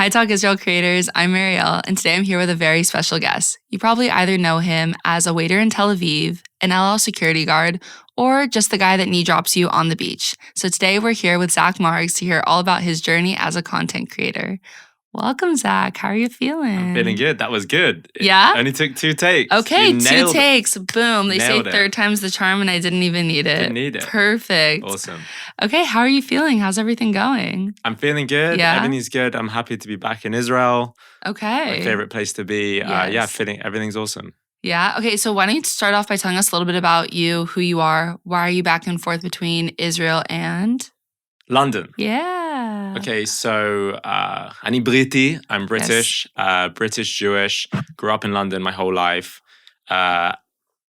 Hi, Talk Israel creators. I'm Marielle, and today I'm here with a very special guest. You probably either know him as a waiter in Tel Aviv, an LL security guard, or just the guy that knee drops you on the beach. So today we're here with Zach Margs to hear all about his journey as a content creator. Welcome, Zach. How are you feeling? I'm feeling good. That was good. Yeah? It only took 2 takes. Okay, You 2 nailed it. takes. Boom. They say Nailed it. third time's the charm, and I didn't even need it. Didn't need it. Perfect. Awesome. Okay, how are you feeling? How's everything going? I'm feeling good. Yeah? Everything's good. I'm happy to be back in Israel. Okay. My favorite place to be. Yes. Everything's awesome. Yeah. Okay. So why don't you start off by telling us a little bit about you, who you are, why are you back and forth between Israel and London. Yeah. Okay, so Ani Briti. I'm British, British Jewish. Grew up in London my whole life.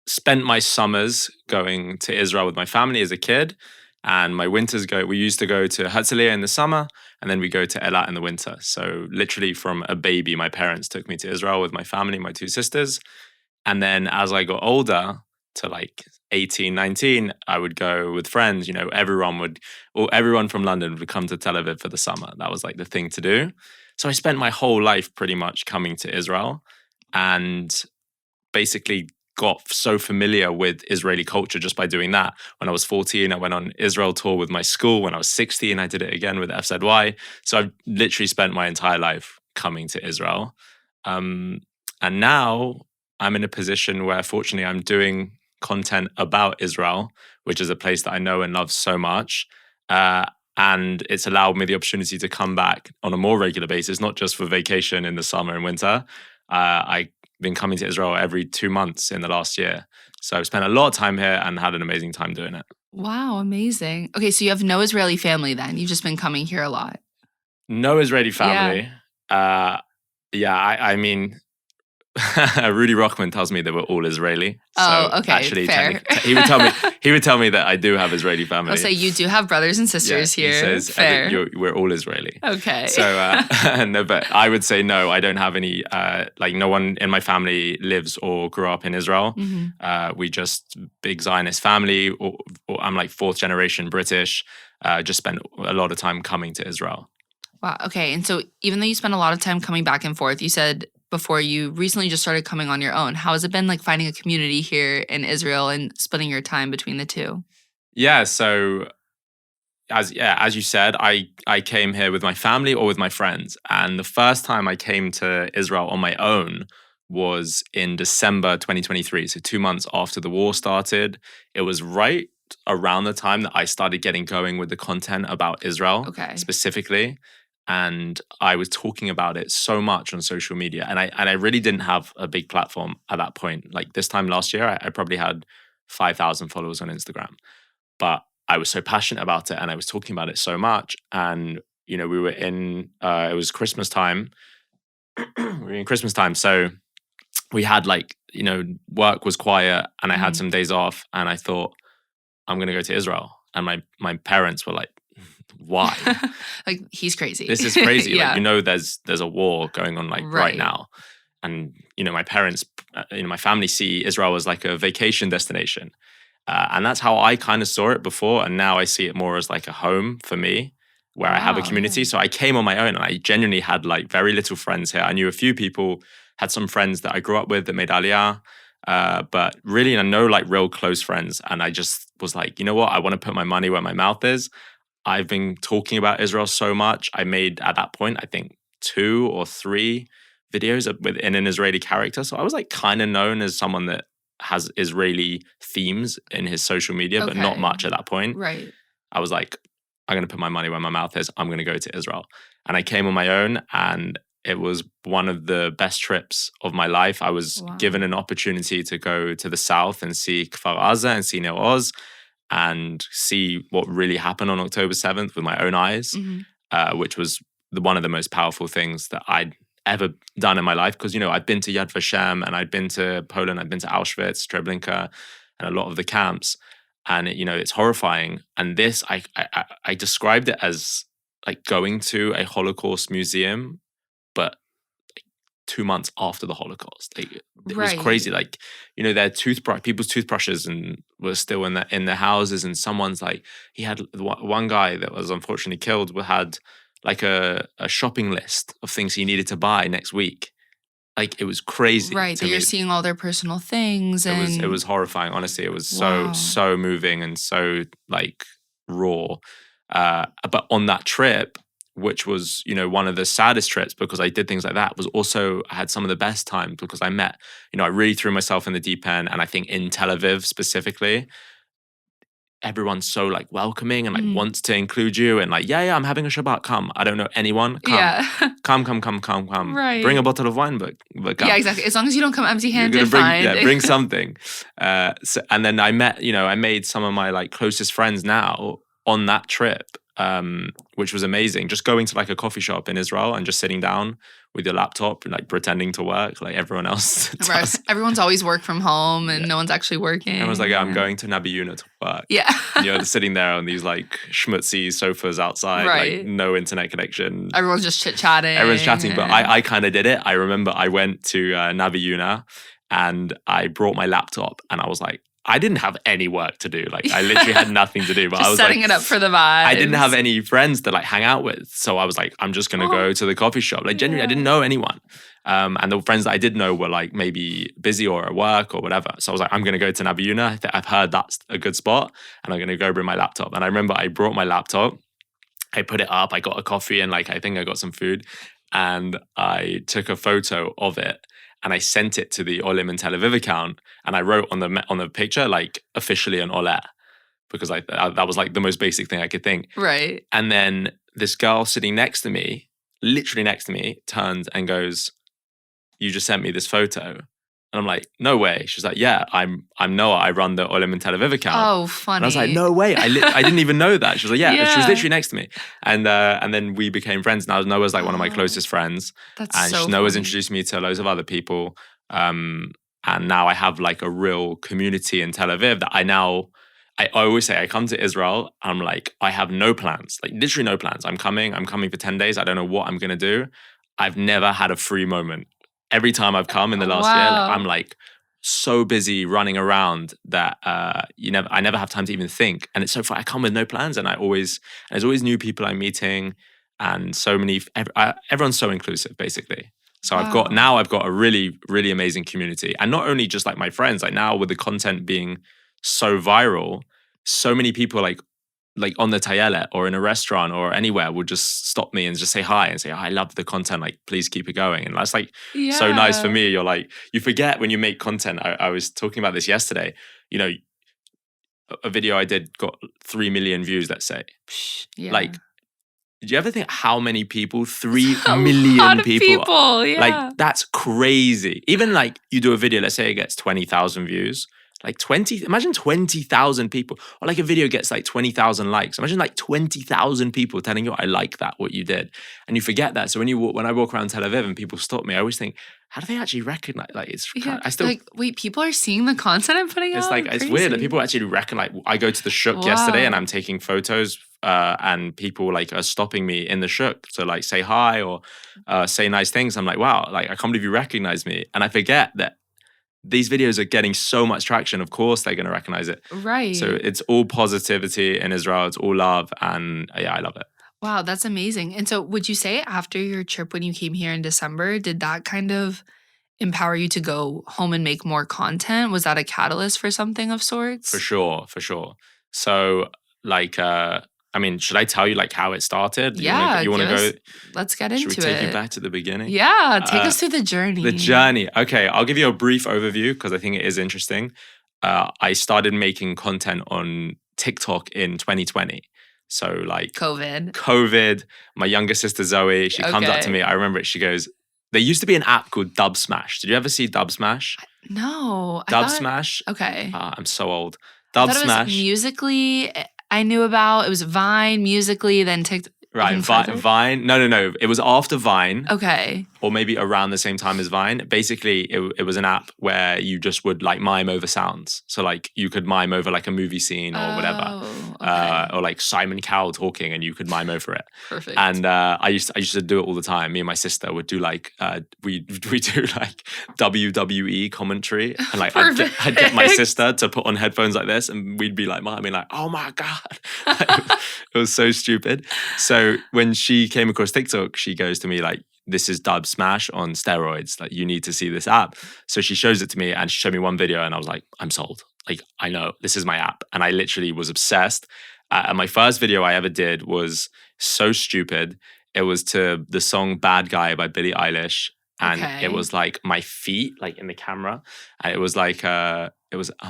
Spent my summers going to Israel with my family as a kid, and my winters we used to go to Herzliya in the summer, and then we go to Eilat in the winter. So literally from a baby, my parents took me to Israel with my family, my 2 sisters. And then as I got older, to like 18, 19, I would go with friends. You know, everyone from London would come to Tel Aviv for the summer. That was like the thing to do. So I spent my whole life pretty much coming to Israel and basically got so familiar with Israeli culture just by doing that. When I was 14, I went on Israel tour with my school. When I was 16, I did it again with FZY. So I've literally spent my entire life coming to Israel. And now I'm in a position where, fortunately, I'm doing content about Israel, which is a place that I know and love so much. And it's allowed me the opportunity to come back on a more regular basis, not just for vacation in the summer and winter. I've been coming to Israel every 2 months in the last year. So I've spent a lot of time here and had an amazing time doing it. Wow, amazing. Okay, so you have no Israeli family then. You've just been coming here a lot. No Israeli family. I mean, Rudy Rochman tells me they were all Israeli. Oh, so okay, actually, fair. he would tell me that I do have Israeli family. I'll say you do have brothers and sisters here. He says fair. We're all Israeli. Okay. So no, but I would say no. I don't have any. No one in my family lives or grew up in Israel. Mm-hmm. We just big Zionist family. Or I'm like 4th generation British. Just spent a lot of time coming to Israel. Wow. Okay. And so even though you spend a lot of time coming back and forth, you said before you recently just started coming on your own. How has it been like finding a community here in Israel and splitting your time between the two? Yeah. So as you said, I came here with my family or with my friends. And the first time I came to Israel on my own was in December 2023. So 2 months after the war started. It was right around the time that I started getting going with the content about Israel specifically. And I was talking about it so much on social media. And I really didn't have a big platform at that point. Like this time last year, I probably had 5,000 followers on Instagram. But I was so passionate about it and I was talking about it so much. And, you know, we were in, it was Christmas time. We were in Christmas time. So we had work was quiet and I had some days off. And I thought, I'm going to go to Israel. And my parents were like, why? Like, he's crazy. This is crazy. Yeah. There's a war going on right now. And, my parents, my family see Israel as like a vacation destination. And that's how I kind of saw it before. And now I see it more as like a home for me where I have a community. So I came on my own and I genuinely had like very little friends here. I knew a few people, had some friends that I grew up with that made Aliyah. But really, no like real close friends. And I just was like, you know what? I want to put my money where my mouth is. I've been talking about Israel so much. I made, at that point, I think 2 or 3 videos within an Israeli character. So I was like kind of known as someone that has Israeli themes in his social media, but not much at that point. Right. I was like, I'm going to put my money where my mouth is. I'm going to go to Israel. And I came on my own and it was one of the best trips of my life. I was given an opportunity to go to the south and see Kfar Aza and see Nir Oz and see what really happened on October 7th with my own eyes, which was one of the most powerful things that I'd ever done in my life. Because, I'd been to Yad Vashem and I'd been to Poland, I'd been to Auschwitz, Treblinka, and a lot of the camps. And, it's horrifying. And this, I described it as like going to a Holocaust museum, but 2 months after the Holocaust. It was crazy. Like, people's toothbrushes and were still in their houses. And someone's like, he had one guy that was unfortunately killed had like a shopping list of things he needed to buy next week. Like, it was crazy. Right, that you're seeing all their personal things. And It was horrifying. Honestly, it was Wow. so moving and so like raw. But on that trip, which was, you know, one of the saddest trips because I did things like that, was also, I had some of the best times because I met, you know, I really threw myself in the deep end. And I think in Tel Aviv specifically, everyone's so like welcoming and like wants to include you and like, yeah, I'm having a Shabbat, come. I don't know anyone, come. Yeah. Come. Right. Bring a bottle of wine, but come. Yeah, exactly. As long as you don't come empty-handed, bring something. And then I made some of my like closest friends now on that trip, which was amazing. Just going to like a coffee shop in Israel and just sitting down with your laptop and like pretending to work like everyone else does. Right. Everyone's always work from home and no one's actually working. Everyone's like, I'm going to Nabi Yuna to work. Yeah. And you're sitting there on these like schmutzy sofas outside, right. like no internet connection. Everyone's just chit-chatting. Everyone's chatting, but I kind of did it. I remember I went to Nabi Yuna and I brought my laptop and I was like, I didn't have any work to do. Like I literally had nothing to do, but I was setting like, it up for the vibes. I didn't have any friends to like hang out with. So I was like, I'm just going to go to the coffee shop. Like genuinely, I didn't know anyone. And the friends that I did know were like maybe busy or at work or whatever. So I was like, I'm going to go to Nabi Yuna. I've heard that's a good spot and I'm going to go bring my laptop. And I remember I brought my laptop. I put it up. I got a coffee and like, I think I got some food and I took a photo of it. And I sent it to the Olim in Tel Aviv account, and I wrote on the picture like officially an Oleh, because that was like the most basic thing I could think. Right. And then this girl sitting next to me, literally next to me, turns and goes, "You just sent me this photo." And I'm like, "No way." She's like, "Yeah, I'm Noah. I run the Olim in Tel Aviv account." Oh, funny. And I was like, "No way. I didn't even know that." She was like, "Yeah." She was literally next to me. And then we became friends. Now Noah's like one of my closest friends. That's so Noah's funny. introduced me to loads of other people. And now I have like a real community in Tel Aviv that I always say I come to Israel. I'm like, I have no plans, like literally no plans. I'm coming for 10 days. I don't know what I'm going to do. I've never had a free moment. Every time I've come in the last year, like, I'm like so busy running around that I never have time to even think. And it's so fun. I come with no plans, and there's always new people I'm meeting, and so many. Everyone's so inclusive, basically. So I've got a really, really amazing community, and not only just like my friends. Like now with the content being so viral, so many people like on the Tayelet or in a restaurant or anywhere will just stop me and just say hi and say, "Oh, I love the content, like please keep it going." And that's like so nice for me. You're like, you forget when you make content. I was talking about this yesterday. You know, a video I did got 3 million views, let's say. Yeah. Like, did you ever think how many people, 3 million people? Yeah. Like, that's crazy. Even like you do a video, let's say it gets 20,000 views. Like imagine 20,000 people, or like a video gets like 20,000 likes. Imagine like 20,000 people telling you, "I like that, what you did." And you forget that. So when I walk around Tel Aviv and people stop me, I always think, how do they actually recognize? Like I still like, wait, people are seeing the content I'm putting out? It's like, it's weird that people actually reckon, like I go to the shuk yesterday and I'm taking photos and people like are stopping me in the shuk to like say hi or say nice things. I'm like, wow, like I can't believe you recognize me. And I forget that these videos are getting so much traction. Of course, they're going to recognize it. Right. So it's all positivity in Israel. It's all love. And yeah, I love it. Wow, that's amazing. And so would you say after your trip when you came here in December, did that kind of empower you to go home and make more content? Was that a catalyst for something of sorts? For sure. So like, I mean, should I tell you like how it started? Yeah. You want to go? Let's get into it. Should we take you back to the beginning? Yeah, take us through the journey. The journey. Okay, I'll give you a brief overview because I think it is interesting. I started making content on TikTok in 2020. So like COVID. My younger sister Zoe, she comes up to me. I remember it. She goes, there used to be an app called Dub Smash. Did you ever see Dub Smash? No. Smash? Okay. I'm so old. Dub Smash. Musically, I knew about. It was Vine, Musically, then TikTok. Right, Vine. No. It was after Vine. Okay. Or maybe around the same time as Vine. Basically, it was an app where you just would like mime over sounds. So like you could mime over like a movie scene or whatever. Okay. Or like Simon Cowell talking and you could mime over it. Perfect. And I used to do it all the time. Me and my sister would do like, we do like WWE commentary. And like I'd get my sister to put on headphones like this and we'd be like miming like, "Oh my God." It was so stupid. So So when she came across TikTok, she goes to me like, this is Dub Smash on steroids. Like, you need to see this app. So she shows it to me and she showed me one video and I was like, I'm sold. Like, I know this is my app. And I literally was obsessed. And my first video I ever did was so stupid. It was to the song Bad Guy by Billie Eilish. And it was like my feet, like in the camera. And it was like, I'm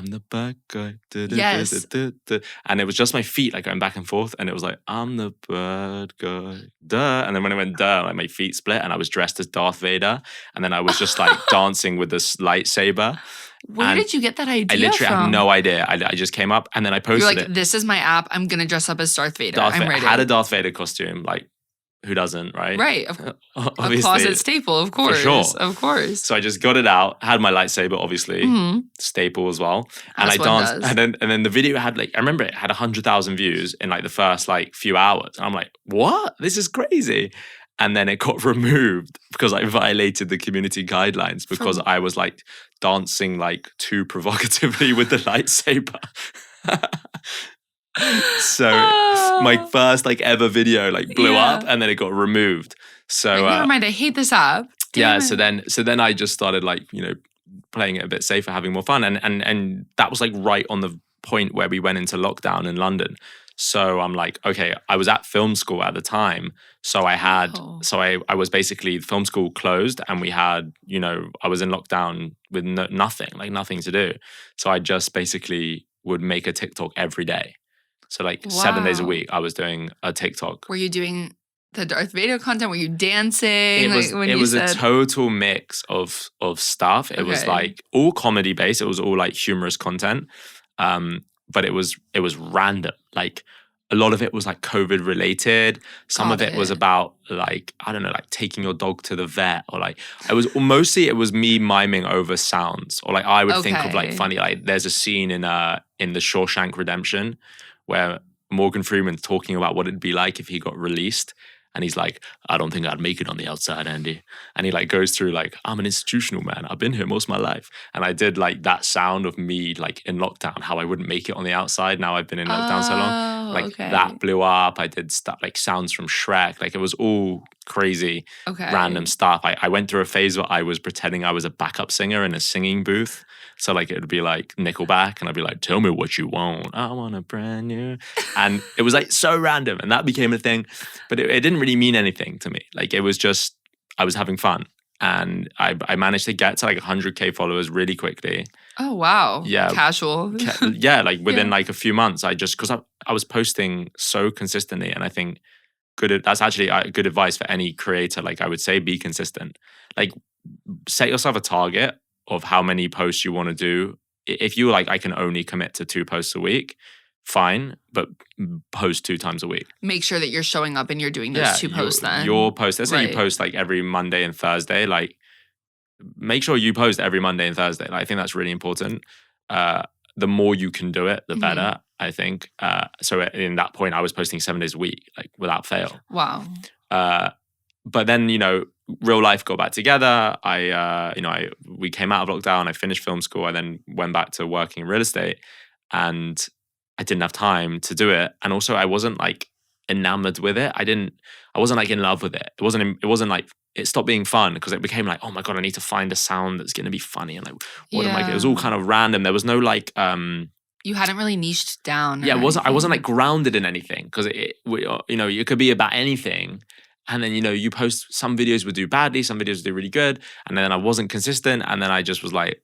the bad guy. Yes. And it was just my feet like going back and forth. And it was like, I'm the bad guy. Duh. And then when I went duh, like my feet split and I was dressed as Darth Vader. And then I was just like dancing with this lightsaber. Where did you get that idea I literally from? have no idea. I just came up and then I posted You're like, this is my app. I'm going to dress up as Darth Vader. I'm ready. I had a Darth Vader costume. Like, who doesn't, right? Right. A closet staple, of course. For sure. Of course. So I just got it out, had my lightsaber, obviously, staple as well. And I danced. And then the video had like, I remember it had 100,000 views in like the first like few hours. And I'm like, what? This is crazy. And then it got removed because I violated the community guidelines because I was like dancing like too provocatively with the lightsaber. So my first like ever video like blew up and then it got removed. So never mind, I hate this app. Damn it. So then I just started like, playing it a bit safer, having more fun. And that was like right on the point where we went into lockdown in London. So I'm like, okay, I was at film school at the time. So I was basically, film school closed and we had, I was in lockdown with nothing to do. So I just basically would make a TikTok every day. So like 7 days a week, I was doing a TikTok. Were you doing the Darth Vader content? Were you dancing? It was a total mix of stuff. It was like all comedy based. It was all like humorous content. But it was random. Like a lot of it was like COVID related. Some of it was about like, I don't know, like taking your dog to the vet or like, it was me miming over sounds or like I would think of like funny, like there's a scene in the Shawshank Redemption where Morgan Freeman's talking about what it'd be like if he got released. And he's like, I don't think I'd make it on the outside, Andy. And he like goes through like, I'm an institutional man. I've been here most of my life. And I did like that sound of me like in lockdown, how I wouldn't make it on the outside. Now I've been in lockdown so long. Like that blew up. I did stuff like sounds from Shrek. Like it was all crazy, random stuff. I went through a phase where I was pretending I was a backup singer in a singing booth. So like it would be like Nickelback and I'd be like, tell me what you want. I want a brand new. And it was like so random and that became a thing. But it didn't really mean anything to me. Like it was just, I was having fun. And I managed to get to like 100K followers really quickly. Oh, wow. Yeah. Casual. Like within like a few months, because I was posting so consistently. And I think that's actually good advice for any creator. Like I would say, be consistent. Like set yourself a target of how many posts you want to do. If you like, I can only commit to 2 posts a week, fine, but post 2 times a week. Make sure that you're showing up and you're doing those 2 posts then. Your post, let's say you post like every Monday and Thursday, like make sure you post every Monday and Thursday. Like, I think that's really important. The more you can do it, the better, I think. So in that point, I was posting 7 days a week, like without fail. Wow. But then, real life got back together. We came out of lockdown. I finished film school. I then went back to working in real estate and I didn't have time to do it. And also I wasn't like enamored with it. I wasn't like in love with it. It wasn't like, it stopped being fun because it became like, oh my God, I need to find a sound that's going to be funny. And like, it was all kind of random. There was no like, you hadn't really niched down. Yeah, I wasn't like grounded in anything because it could be about anything. And then, you post, some videos would do badly, some videos would do really good. And then I wasn't consistent. And then I just was like,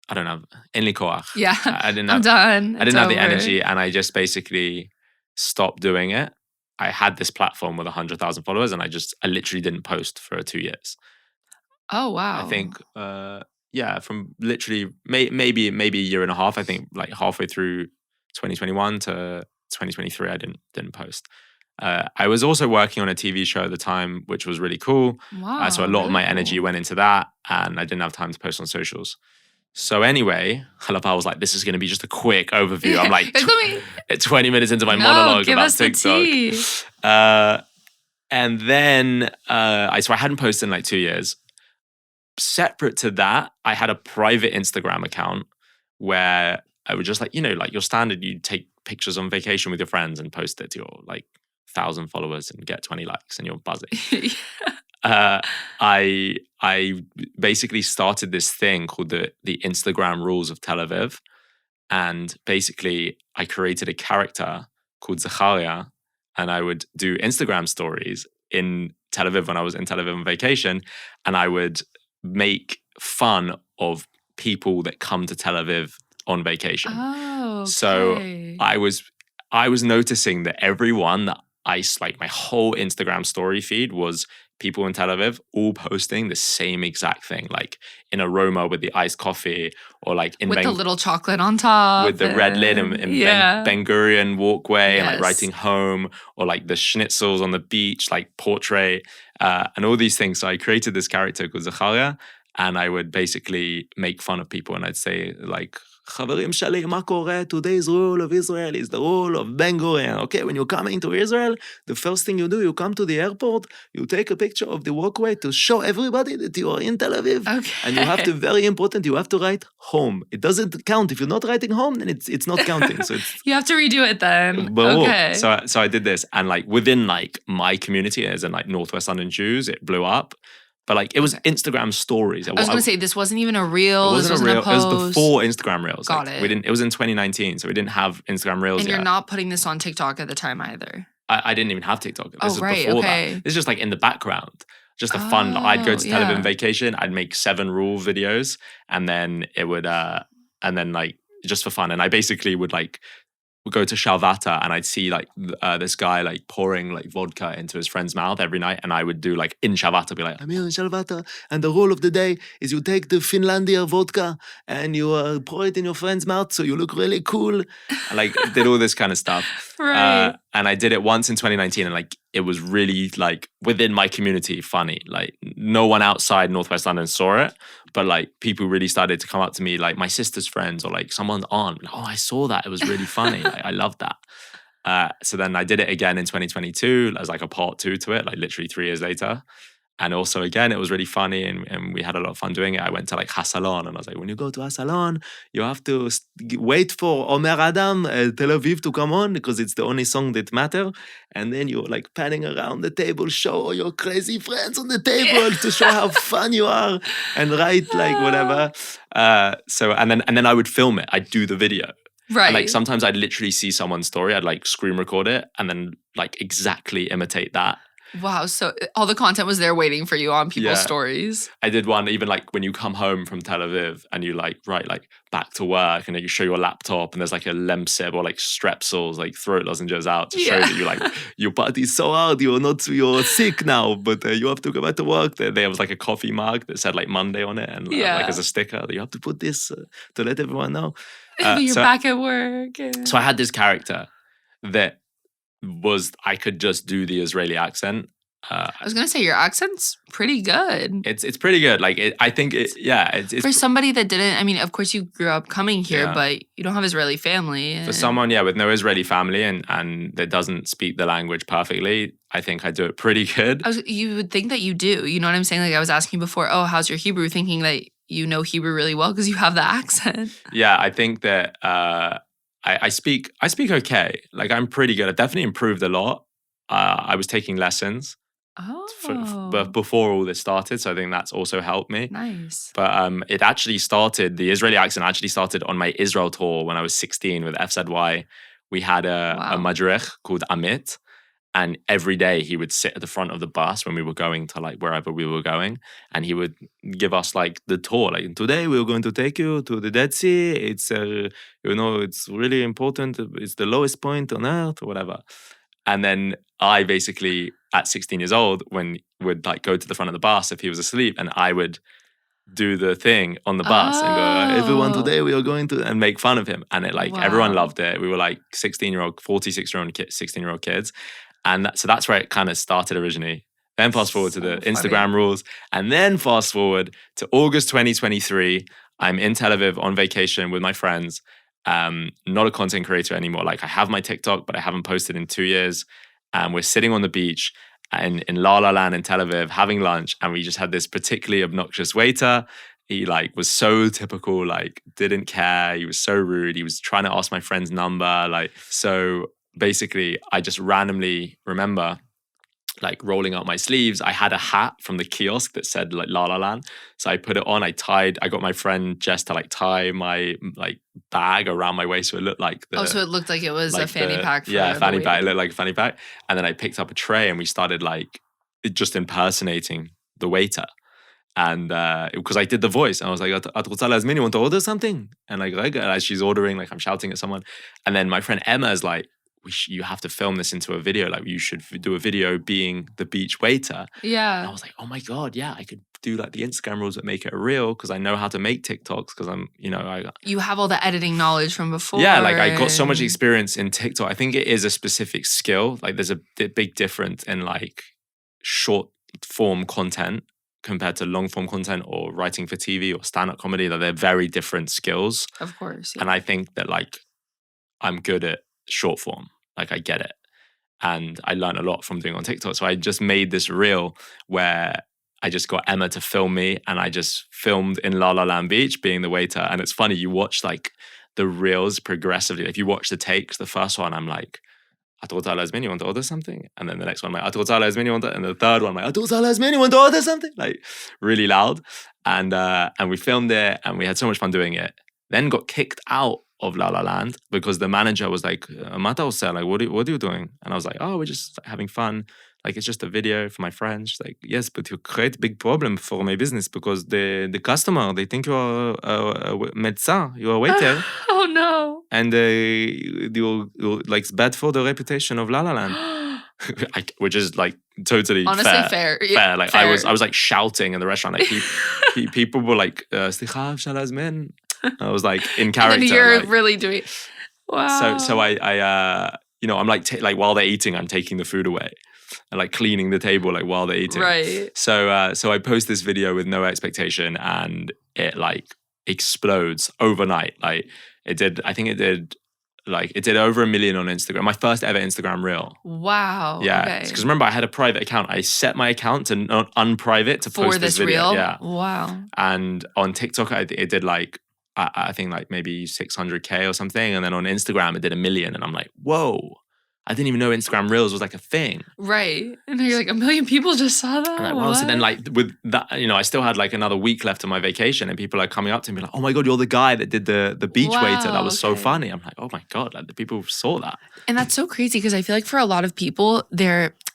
I don't know, in koach. Yeah, I'm done. I didn't have the energy. And I just basically stopped doing it. I had this platform with 100,000 followers and I literally didn't post for 2 years. Oh, wow. I think, from literally maybe a year and a half. I think like halfway through 2021 to 2023, I didn't post. I was also working on a TV show at the time, which was really cool. Wow, so a lot of my energy went into that and I didn't have time to post on socials. So anyway, I was like, this is going to be just a quick overview. I'm like 20 minutes into my monologue about TikTok. And then, I hadn't posted in like 2 years. Separate to that, I had a private Instagram account where I would just like, like your standard, you take pictures on vacation with your friends and post it to your like 1,000 followers and get 20 likes and you're buzzing. Yeah. I basically started this thing called the Instagram Rules of Tel Aviv. And basically, I created a character called Zacharia, and I would do Instagram stories in Tel Aviv when I was in Tel Aviv on vacation, and I would make fun of people that come to Tel Aviv on vacation. Oh, okay. So I was noticing that everyone that my whole Instagram story feed was people in Tel Aviv all posting the same exact thing, like in aroma with the iced coffee, or like in with the little chocolate on top, with the red lid in Ben Gurion walkway, and like writing home, or like the schnitzels on the beach, like portrait, and all these things. So I created this character called Zacharia, and I would basically make fun of people, and I'd say like, "Chaverim shali, ma kore? Today's rule of Israel is the rule of Ben Gurion. Okay, when you're coming to Israel, the first thing you do, you come to the airport, you take a picture of the walkway to show everybody that you are in Tel Aviv. Okay. And you have to, very important, you have to write home. It doesn't count. If you're not writing home, then it's not counting. So it's, you have to redo it then. Okay. So I did this, and like within like my community, as in like Northwest London Jews, it blew up. But like it was Instagram stories. I was going to say, this wasn't even a reel. It wasn't a reel. Post. It was before Instagram Reels. Got like, it. It was in 2019, so we didn't have Instagram Reels and yet. You're not putting this on TikTok at the time either. I didn't even have TikTok. This was right, before okay. that. This is just like in the background. Just a fun. I'd go to Tel Aviv vacation. I'd make 7 rule videos, and then it would, and then like just for fun. And I basically would go to Shalvata, and I'd see like this guy like pouring like vodka into his friend's mouth every night, and I would do like in Shalvata, be like, I'm here in Shalvata, and the rule of the day is you take the Finlandia vodka and you pour it in your friend's mouth so you look really cool. And like did all this kind of stuff. Right. And I did it once in 2019, and like it was really like within my community funny. Like no one outside Northwest London saw it, but like people really started to come up to me, like my sister's friends or like someone's aunt. Like, oh, I saw that. It was really funny. Like, I loved that. So then I did it again in 2022 as like a part 2 to it, like literally 3 years later. And also, again, it was really funny, and we had a lot of fun doing it. I went to like Hasalon, and I was like, when you go to Hasalon, you have to wait for Omer Adam, Tel Aviv to come on, because it's the only song that matters. And then you're like panning around the table, show all your crazy friends on the table to show how fun you are, and write like whatever. And then I would film it. I'd do the video. Right. And like sometimes I'd literally see someone's story, I'd like screen record it, and then like exactly imitate that. Wow, so all the content was there waiting for you on people's stories. I did one even like when you come home from Tel Aviv and you like write like back to work, and then you show your laptop and there's like a lemsib or like strepsils, like throat lozenges out to show that you like your party is so hard, you're sick now, but you have to go back to work. There was like a coffee mug that said like Monday on it, and like as a sticker, you have to put this to let everyone know. You're back at work. So I had this character that I could just do the Israeli accent. I was gonna say your accent's pretty good. It's pretty good. Like I think it's for somebody that didn't. I mean, of course you grew up coming here, but you don't have Israeli family. For someone, with no Israeli family and that doesn't speak the language perfectly, I think I do it pretty good. You would think that you do. You know what I'm saying? Like I was asking before, oh, how's your Hebrew? Thinking that you know Hebrew really well because you have the accent. Yeah, I think that. I speak okay. Like I'm pretty good. I've definitely improved a lot. I was taking lessons before all this started, so I think that's also helped me. Nice. But it actually started, the Israeli accent actually started on my Israel tour when I was 16 with FZY. We had a madrich called Amit, and every day he would sit at the front of the bus when we were going to like wherever we were going, and he would give us like the tour. Like, today we're going to take you to the Dead Sea. It's it's really important. It's the lowest point on earth or whatever. And then I basically at 16 years old would like go to the front of the bus if he was asleep, and I would do the thing on the bus and go, everyone, today we are going to, and make fun of him. And it like everyone loved it. We were like 16-year-old kids. And so that's where it kind of started originally. Then fast forward to the Instagram rules. And then fast forward to August 2023. I'm in Tel Aviv on vacation with my friends. Not a content creator anymore. Like I have my TikTok, but I haven't posted in 2 years. And we're sitting on the beach in La La Land in Tel Aviv having lunch. And we just had this particularly obnoxious waiter. He like was so typical, like didn't care. He was so rude. He was trying to ask my friend's number. Like, so basically, I just randomly remember like rolling up my sleeves. I had a hat from the kiosk that said like La La Land. So I put it on. I got my friend Jess to like tie my like bag around my waist so it looked like so it looked like it was like a fanny pack for yeah, fanny the pack. It waiter. looked like a fanny pack. And then I picked up a tray and we started like just impersonating the waiter. And because I did the voice, and I was like, "At רוצה להזמין, you want to order something?" And like as she's ordering, like I'm shouting at someone. And then my friend Emma is like, you have to film this into a video. Like you should do a video being the beach waiter. Yeah. And I was like, oh my God, yeah, I could do like the Instagram rules that make it real because I know how to make TikToks because I'm, you have all the editing knowledge from before. Yeah, like I got so much experience in TikTok. I think it is a specific skill. Like there's a big difference in like short form content compared to long form content or writing for TV or stand-up comedy. That they're very different skills. Of course. Yeah. And I think that like I'm good at short form. Like I get it. And I learned a lot from doing on TikTok. So I just made this reel where I just got Emma to film me and I just filmed in La La Land Beach being the waiter. And it's funny, you watch like the reels progressively. If you watch the takes, the first one, I'm like, "At רוצה להזמין, you want to order something?" And then the next one, I'm like, "At רוצה להזמין, you want to..." And the third one, I'm like, "At רוצה להזמין, you want to order something?" Like really loud. And we filmed it and we had so much fun doing it. Then got kicked out of La La Land because the manager was like, "מה אתה עושה? Like, what are you doing?" And I was like, "Oh, we're just having fun. Like, it's just a video for my friends." She's like, "Yes, but you create big problem for my business because the customer, they think you're a médecin, you're a waiter." Oh no. And you're like it's bad for the reputation of La La Land. Which is like totally honestly fair. Yeah, like fair. I was like shouting in the restaurant. Like people were like, "סליחה, אפשר להזמין?" I was like in character. And then you're like, really doing. Wow. So I I'm like like while they're eating, I'm taking the food away and like cleaning the table like while they're eating. Right. So I post this video with no expectation and it like explodes overnight. Like it did. I think it did. Like it did over 1 million on Instagram. My first ever Instagram reel. Wow. Yeah. Because remember, I had a private account. I set my account to not unprivate to post this video. Reel? Yeah. Wow. And on TikTok, it did like I think like maybe 600K or something. And then on Instagram, it did 1 million. And I'm like, whoa. I didn't even know Instagram Reels was like a thing. Right. And you're like, 1 million people just saw that? And like, wow. So then like with that, I still had like another week left of my vacation and people are coming up to me like, "Oh my God, you're the guy that did the beach waiter. That was so funny." I'm like, "Oh my God, like the people saw that." And that's so crazy because I feel like for a lot of people,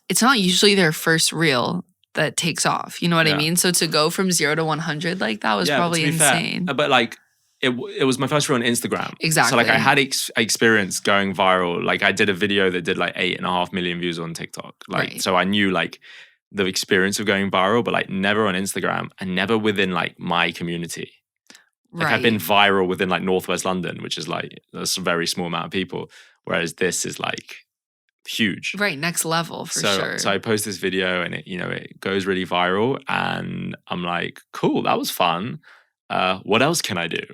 it's not usually their first reel that takes off. You know what I mean? So to go from 0 to 100, like that was probably insane. Fair, but like, it was my first reel on Instagram. Exactly. So like I had experience going viral. Like I did a video that did like 8.5 million views on TikTok. Like, right. So I knew like the experience of going viral, but like never on Instagram and never within like my community. Like I've been viral within like Northwest London, which is like, that's a very small amount of people. Whereas this is like huge. Right. Next level for sure. So I post this video and it goes really viral and I'm like, cool, that was fun. What else can I do?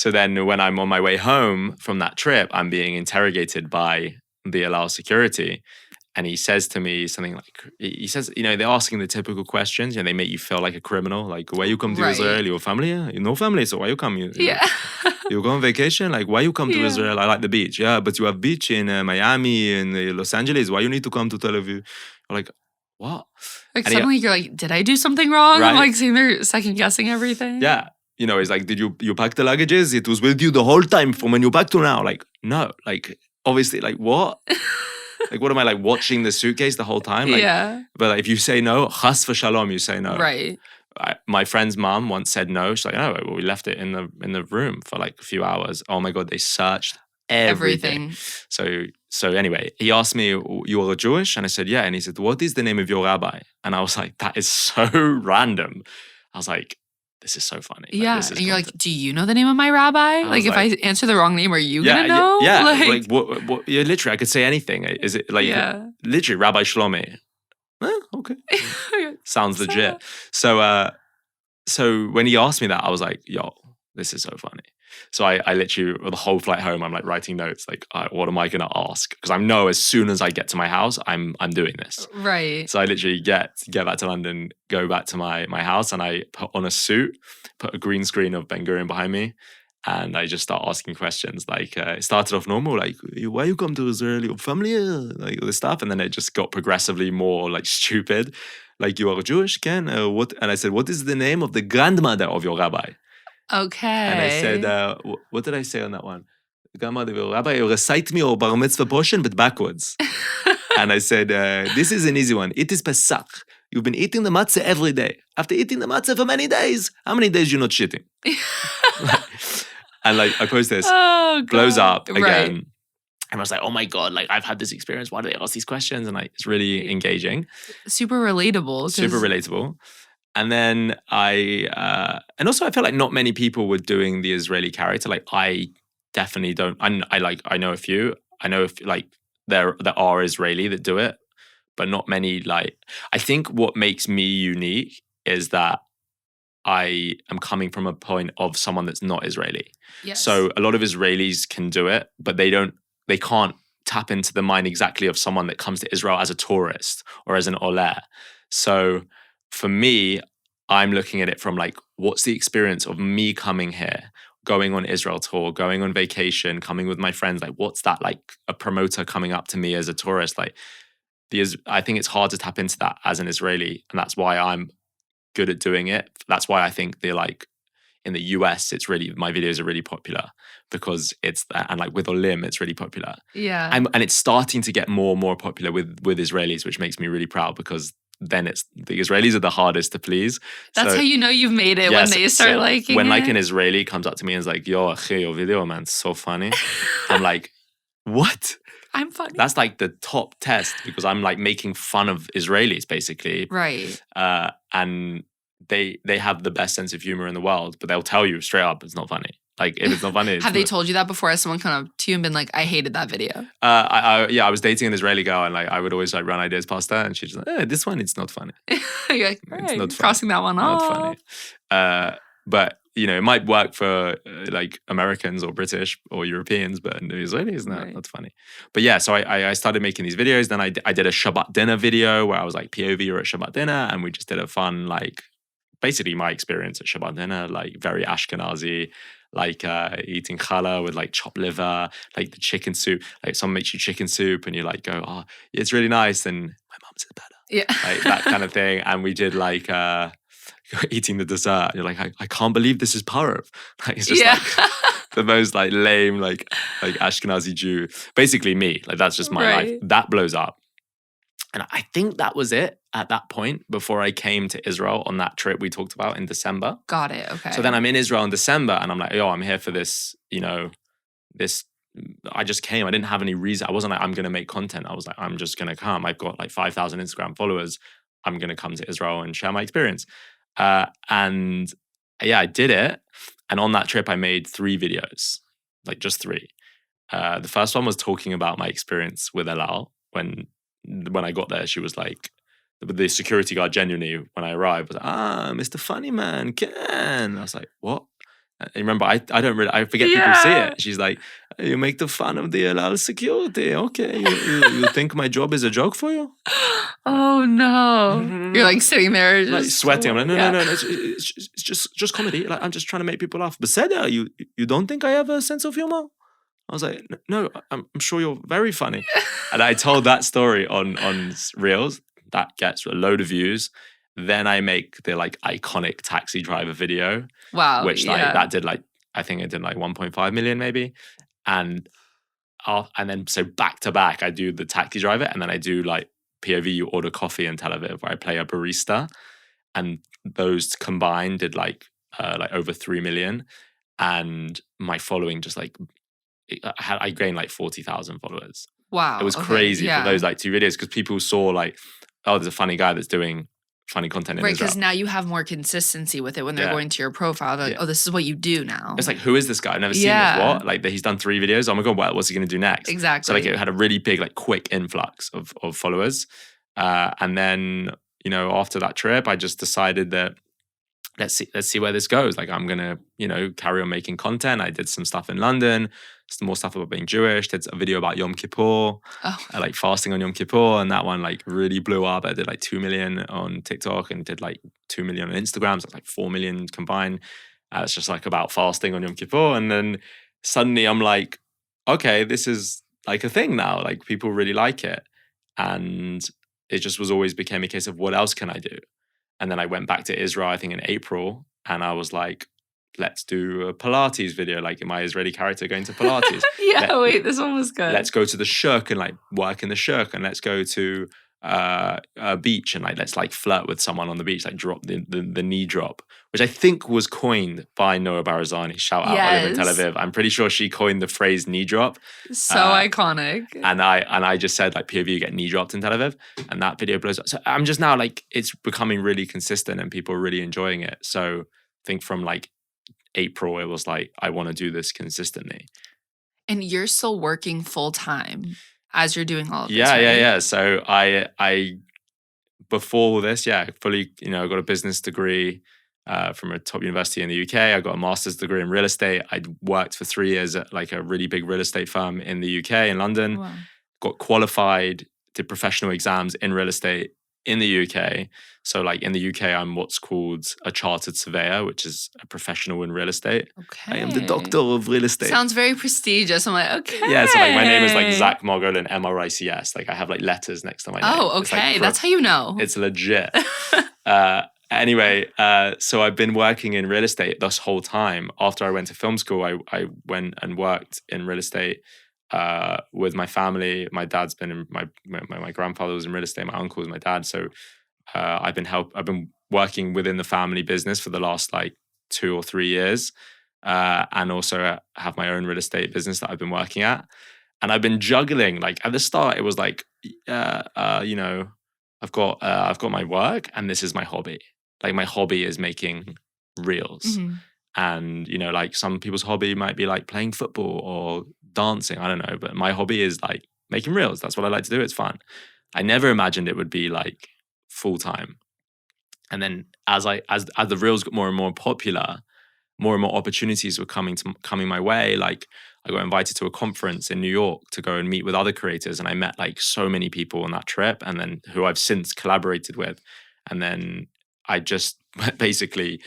So then when I'm on my way home from that trip, I'm being interrogated by the Alal security. And he says to me something like, he says, they're asking the typical questions. They make you feel like a criminal. Like, why you come to Israel? Your family? No family, so why you come? You go on vacation? Like, why you come to Israel? I like the beach. Yeah, but you have beach in Miami and Los Angeles. Why you need to come to Tel Aviv? You're like, what? Like and suddenly you're like, did I do something wrong? Right? I'm like sitting there second guessing everything. Yeah. He's like, did you pack the luggages? It was with you the whole time from when you packed to now. Like, no. Like, obviously, like, what? Like, what am I, like, watching the suitcase the whole time? Like, but like, if you say no, chas v'shalom, you say no. Right. My friend's mom once said no. She's like, "Oh, well, we left it in the room for like a few hours." Oh my God, they searched everything. So anyway, he asked me, "You are Jewish?" And I said, "Yeah." And he said, "What is the name of your rabbi?" And I was like, that is so random. I was like, this is so funny. Yeah. And you're like, do you know the name of my rabbi? Like, if I answer the wrong name, are you going to know? Yeah. Like what, literally, I could say anything. Is it like, literally, Rabbi Shlomi? Okay. Sounds legit. So when he asked me that, I was like, yo, this is so funny. So I literally, the whole flight home, I'm like writing notes, like, all right, what am I going to ask? Because I know as soon as I get to my house, I'm doing this. Right. So I literally get back to London, go back to my house, and I put on a suit, put a green screen of Ben Gurion behind me, And I just start asking questions. Like it started off normal, like, why you come to Israel? Your family, like all this stuff. And then it just got progressively more like stupid. Like, you are Jewish, Ken? What? And I said, what is the name of the grandmother of your rabbi? Okay. And I said, what did I say on that one? The grandmother of your rabbi, recite me your bar mitzvah portion, but backwards. And I said, this is an easy one. It is Pesach. You've been eating the matzah every day. After eating the matzah for many days, how many days you not shitting? And like, I post this, blows up again. Right. And I was like, oh my God, like I've had this experience. Why do they ask these questions? And like, it's really engaging. Super relatable. Super relatable. And then and also I felt like not many people were doing the Israeli character. Like I definitely don't, I know a few. I know if like there are Israeli that do it, but not many. Like, I think what makes me unique is that I am coming from a point of someone that's not Israeli. Yes. So a lot of Israelis can do it, but they can't tap into the mind exactly of someone that comes to Israel as a tourist or as an oleh. So for me, I'm looking at it from like, what's the experience of me coming here, going on Israel tour, going on vacation, coming with my friends? Like, what's that like a promoter coming up to me as a tourist? Like, I think it's hard to tap into that as an Israeli. And that's why I'm good at doing it. That's why I think they're like, in the US, it's really, my videos are really popular because it's that, and like with Olim, it's really popular. Yeah. And it's starting to get more and more popular with Israelis, which makes me really proud because then it's, the Israelis are the hardest to please. That's how you know you've made it, when they start liking when it. like an Israeli comes up to me and is like, yo, achi, your video, man, so funny. I'm like, what? I'm funny. That's like the top test because I'm like making fun of Israelis basically. Right. And they have the best sense of humor in the world, but they'll tell you straight up it's not funny. Like, if it's not funny, have they told you that before? Has someone come up to you and been like, I hated that video? I was dating an Israeli girl, and like I would always like run ideas past her, and she's like, this one, it's not funny. You're like, all right, it's not crossing that one off. Not funny. But you know, it might work for like Americans or British or Europeans, but the Israelis, not funny. But yeah, so I started making these videos. Then I did a Shabbat dinner video where I was like POV or at Shabbat dinner, and we just did a fun like, basically my experience at Shabbat dinner, like very Ashkenazi, like eating challah with like chopped liver, like the chicken soup. Like someone makes you chicken soup and you like go, oh, it's really nice. And my mom said better. Yeah. Like that kind of thing. And we did like eating the dessert. And you're like, I can't believe this is parov. Like it's just like the most like lame, like Ashkenazi Jew. Basically me. Like that's just my life. That blows up. And I think that was it at that point before I came to Israel on that trip we talked about in December. Got it. Okay. So then I'm in Israel in December and I'm like, yo, I'm here for this, you know, I just came. I didn't have any reason. I wasn't like, I'm going to make content. I was like, I'm just going to come. I've got like 5,000 Instagram followers. I'm going to come to Israel and share my experience. And yeah, I did it. And on that trip, I made 3 videos, like just 3. The first one was talking about my experience with Elal. When I got there, she was like, the security guard genuinely, when I arrived, was like, Mr. Funny Man, Ken. I was like, what? And remember, I forget people see it. She's like, you make the fun of the halal security. Okay, you think my job is a joke for you? Oh no. You're like sitting there just like sweating. I'm like, no, it's just comedy. Like I'm just trying to make people laugh. But Seda, you don't think I have a sense of humor? I was like, no, I'm sure you're very funny. And I told that story on Reels. That gets a load of views. Then I make the like iconic taxi driver video. Wow. Which like that did like, I think it did like 1.5 million maybe. And then so back to back, I do the taxi driver and then I do like POV, you order coffee in Tel Aviv where I play a barista. And those combined did like over 3 million. And my following just like, I gained like 40,000 followers. Wow. It was crazy for those like 2 videos because people saw like, oh, there's a funny guy that's doing funny content in Israel. Right, because now you have more consistency with it when they're going to your profile. They're like, oh, this is what you do now. It's like, who is this guy? I've never seen this. What? Like he's done 3 videos. Oh my God, what's he going to do next? Exactly. So like it had a really big like quick influx of followers. And then, you know, after that trip, I just decided that let's see where this goes. Like I'm going to, you know, carry on making content. I did some stuff in London, some more stuff about being Jewish, did a video about Yom Kippur, like fasting on Yom Kippur. And that one like really blew up. I did like 2 million on TikTok and did like 2 million on Instagram. So it's like 4 million combined. It's just like about fasting on Yom Kippur. And then suddenly I'm like, okay, this is like a thing now. Like people really like it. And it just was always became a case of what else can I do? And then I went back to Israel, I think in April, and I was like, let's do a Pilates video, like my Israeli character going to Pilates. Wait, this one was good. Let's go to the shuk and like work in the shuk, and let's go to a beach and like let's like flirt with someone on the beach, like drop the knee drop, which I think was coined by Noah Barazani. Shout out, I live in Tel Aviv. I'm pretty sure she coined the phrase knee drop. So iconic. And I just said like POV, you get knee dropped in Tel Aviv, and that video blows up. So I'm just now like it's becoming really consistent and people are really enjoying it. So I think from like April it was like I want to do this consistently. And you're still working full time as you're doing all of this, right? Yeah. So I before all this, fully, I got a business degree from a top university in the UK. I got a master's degree in real estate. I'd worked for 3 years at like a really big real estate firm in the UK, in London. Wow. Got qualified, did professional exams in real estate in the UK. So like in the UK, I'm what's called a chartered surveyor, which is a professional in real estate. Okay. I am the doctor of real estate. Sounds very prestigious. I'm like, okay. Yeah, so like my name is like Zach Margs and MRICS. Like I have like letters next to my name. Oh, okay. Like, that's how you know. It's legit. Anyway, so I've been working in real estate this whole time. After I went to film school, I went and worked in real estate with my family. My dad's been in my grandfather was in real estate. My uncle was my dad. So I've been working within the family business for the last like 2 or 3 years, and also have my own real estate business that I've been working at. And I've been juggling. Like at the start, it was like, I've got my work and this is my hobby. Like my hobby is making reels. Mm-hmm. And, like some people's hobby might be like playing football or dancing. I don't know. But my hobby is like making reels. That's what I like to do. It's fun. I never imagined it would be like full time. And then as the reels got more and more popular, more and more opportunities were coming my way. Like I got invited to a conference in New York to go and meet with other creators. And I met like so many people on that trip, and then who I've since collaborated with. And then I just basically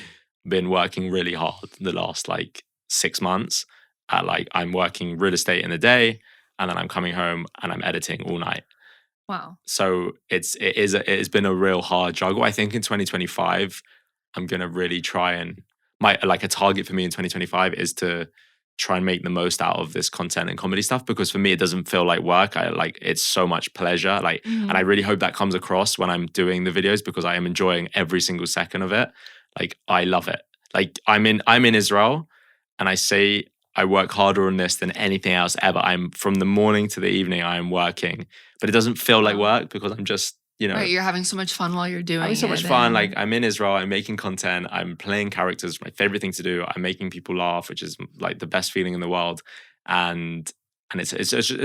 been working really hard the last like 6 months at like I'm working real estate in the day, and then I'm coming home and I'm editing all night. Wow. So it's been a real hard juggle. I think in 2025, I'm going to really try and a target for me in 2025 is to try and make the most out of this content and comedy stuff, because for me, it doesn't feel like work. It's so much pleasure. And I really hope that comes across when I'm doing the videos, because I am enjoying every single second of it. Like I love it. Like I'm in Israel, and I say I work harder on this than anything else ever. I'm from the morning to the evening, I am working, but it doesn't feel like work because I'm just, Right, you're having so much fun while you're doing it. Having so much fun. Like I'm in Israel, I'm making content, I'm playing characters, my favorite thing to do. I'm making people laugh, which is like the best feeling in the world. And it's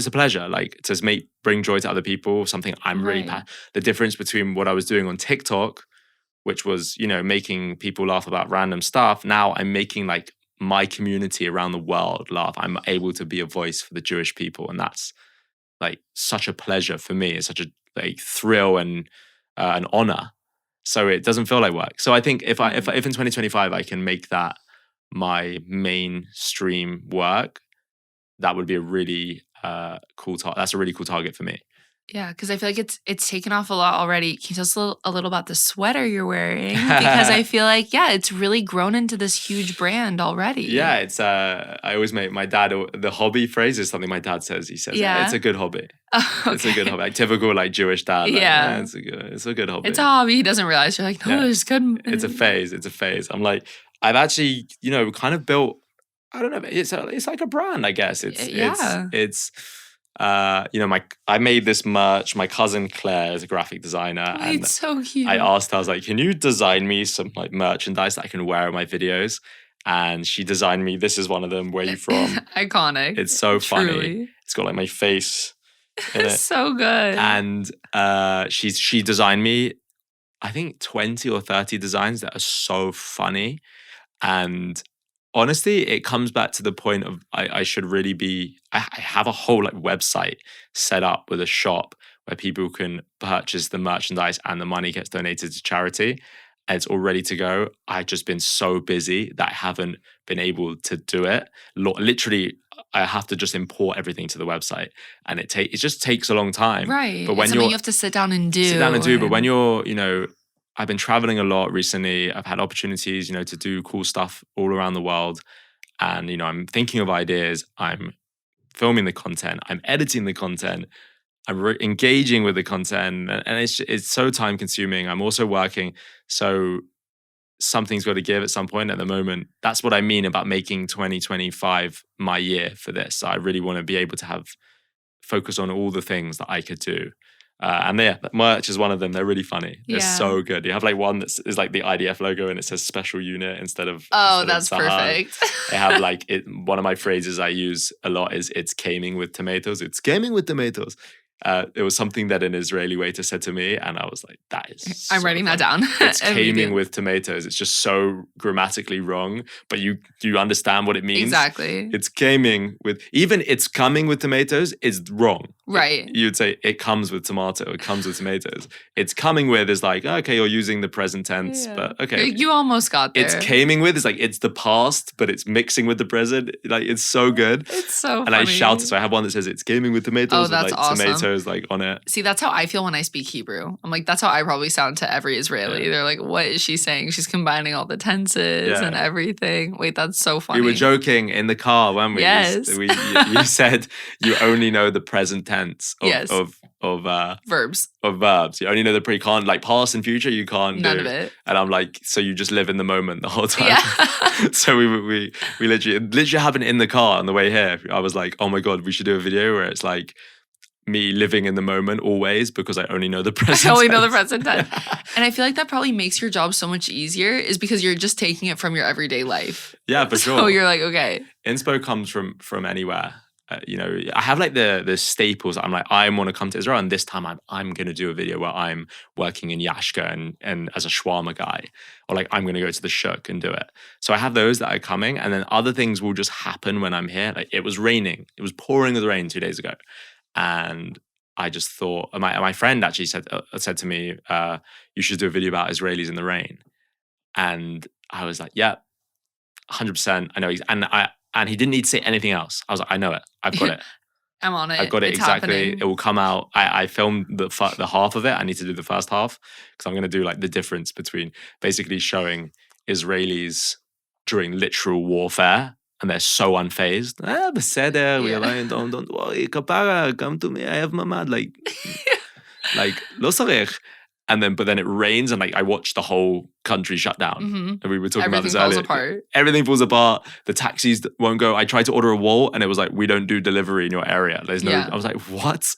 a pleasure, like to bring joy to other people. Something I'm really the difference between what I was doing on TikTok, which was, making people laugh about random stuff. Now I'm making like my community around the world laugh. I'm able to be a voice for the Jewish people, and that's like such a pleasure for me. It's such a like thrill and an honor. So it doesn't feel like work. So I think if in 2025 I can make that my mainstream work, that would be a really cool target. That's a really cool target for me. Yeah, because I feel like it's taken off a lot already. Can you tell us a little about the sweater you're wearing? Because I feel like, it's really grown into this huge brand already. Yeah, it's I always make my dad, the hobby phrase is something my dad says. He says, it's a good hobby. Oh, okay. It's a good hobby. Like typical like Jewish dad. Like, it's a good hobby. It's a hobby. He doesn't realize. You're like, no, it's good. It's a phase. I'm like, I've actually, kind of built, I don't know, it's like a brand, I guess. It's I made this merch. My cousin Claire is a graphic designer. Oh, it's so cute. I asked her, I was like, can you design me some like merchandise that I can wear in my videos? And she designed me, this is one of them, Where You From? Iconic. It's so funny. Truly. It's got like my face in it. So good. And she designed me, I think 20 or 30 designs that are so funny. And honestly, it comes back to the point of I should really be, I have a whole like website set up with a shop where people can purchase the merchandise and the money gets donated to charity. and it's all ready to go. I've just been so busy that I haven't been able to do it. Literally, I have to just import everything to the website, and it just takes a long time. Right. But when you have to sit down and do. But when you're, I've been traveling a lot recently. I've had opportunities, to do cool stuff all around the world. And, I'm thinking of ideas. I'm filming the content. I'm editing the content. I'm engaging with the content. And it's so time consuming. I'm also working. So something's got to give at some point. At the moment, that's what I mean about making 2025 my year for this. I really want to be able to have focus on all the things that I could do. And merch is one of them. They're really funny. They're so good. You have like one that is like the IDF logo and it says special unit instead of that's perfect. I have like one of my phrases I use a lot is it's gaming with tomatoes. It's gaming with tomatoes. It was something that an Israeli waiter said to me, and I was like, "That is." I'm writing that down. It's gaming with tomatoes. It's just so grammatically wrong, but you understand what it means. Exactly. It's gaming with it's coming with tomatoes is wrong. Right. You'd say it comes with tomato. It comes with tomatoes. It's coming with is like, okay, you're using the present tense, but okay. You almost got there. It's gaming with is like it's the past, but it's mixing with the present. Like it's so good. It's so funny. And I shout it. So I have one that says it's gaming with tomatoes. Oh, that's with like awesome. Tomatoes like on it. See, that's how I feel when I speak Hebrew. I'm like, that's how I probably sound to every Israeli. They're like, what is she saying? She's combining all the tenses and everything. Wait, that's so funny. We were joking in the car, weren't we? Yes. You said you only know the present tense of verbs. Of verbs. You only know you can't like past and future, you can't None do. of it. And I'm like, so you just live in the moment the whole time. Yeah. So we literally happened in the car on the way here. I was like, oh my God, we should do a video where it's like me living in the moment always because I only know the present. I only know the present tense. And I feel like that probably makes your job so much easier is because you're just taking it from your everyday life. Yeah, for sure. So you're like, okay. Inspo comes from anywhere. I have like the staples. I'm like, I want to come to Israel, and this time I'm going to do a video where I'm working in Yashka and as a shawarma guy, or like I'm going to go to the shuk and do it. So I have those that are coming, and then other things will just happen when I'm here. Like it was raining, it was pouring with rain 2 days ago. And I just thought, my friend actually said to me, you should do a video about Israelis in the rain. And I was like, yeah, 100%. I know. And he didn't need to say anything else. I was like, I know it. I've got it. I'm on it. I've got it it's exactly. Happening. It will come out. I filmed the half of it. I need to do the first half because I'm going to do like the difference between basically showing Israelis during literal warfare. And they're so unfazed. Beseder, we alone, don't worry, kapara, come to me, I have mamad. Like, lo sarech. But then it rains and like I watched the whole country shut down. Mm-hmm. And we were talking Everything about this earlier. Falls apart. Everything falls apart. The taxis won't go. I tried to order a wall and it was like, we don't do delivery in your area. There's no, I was like, what?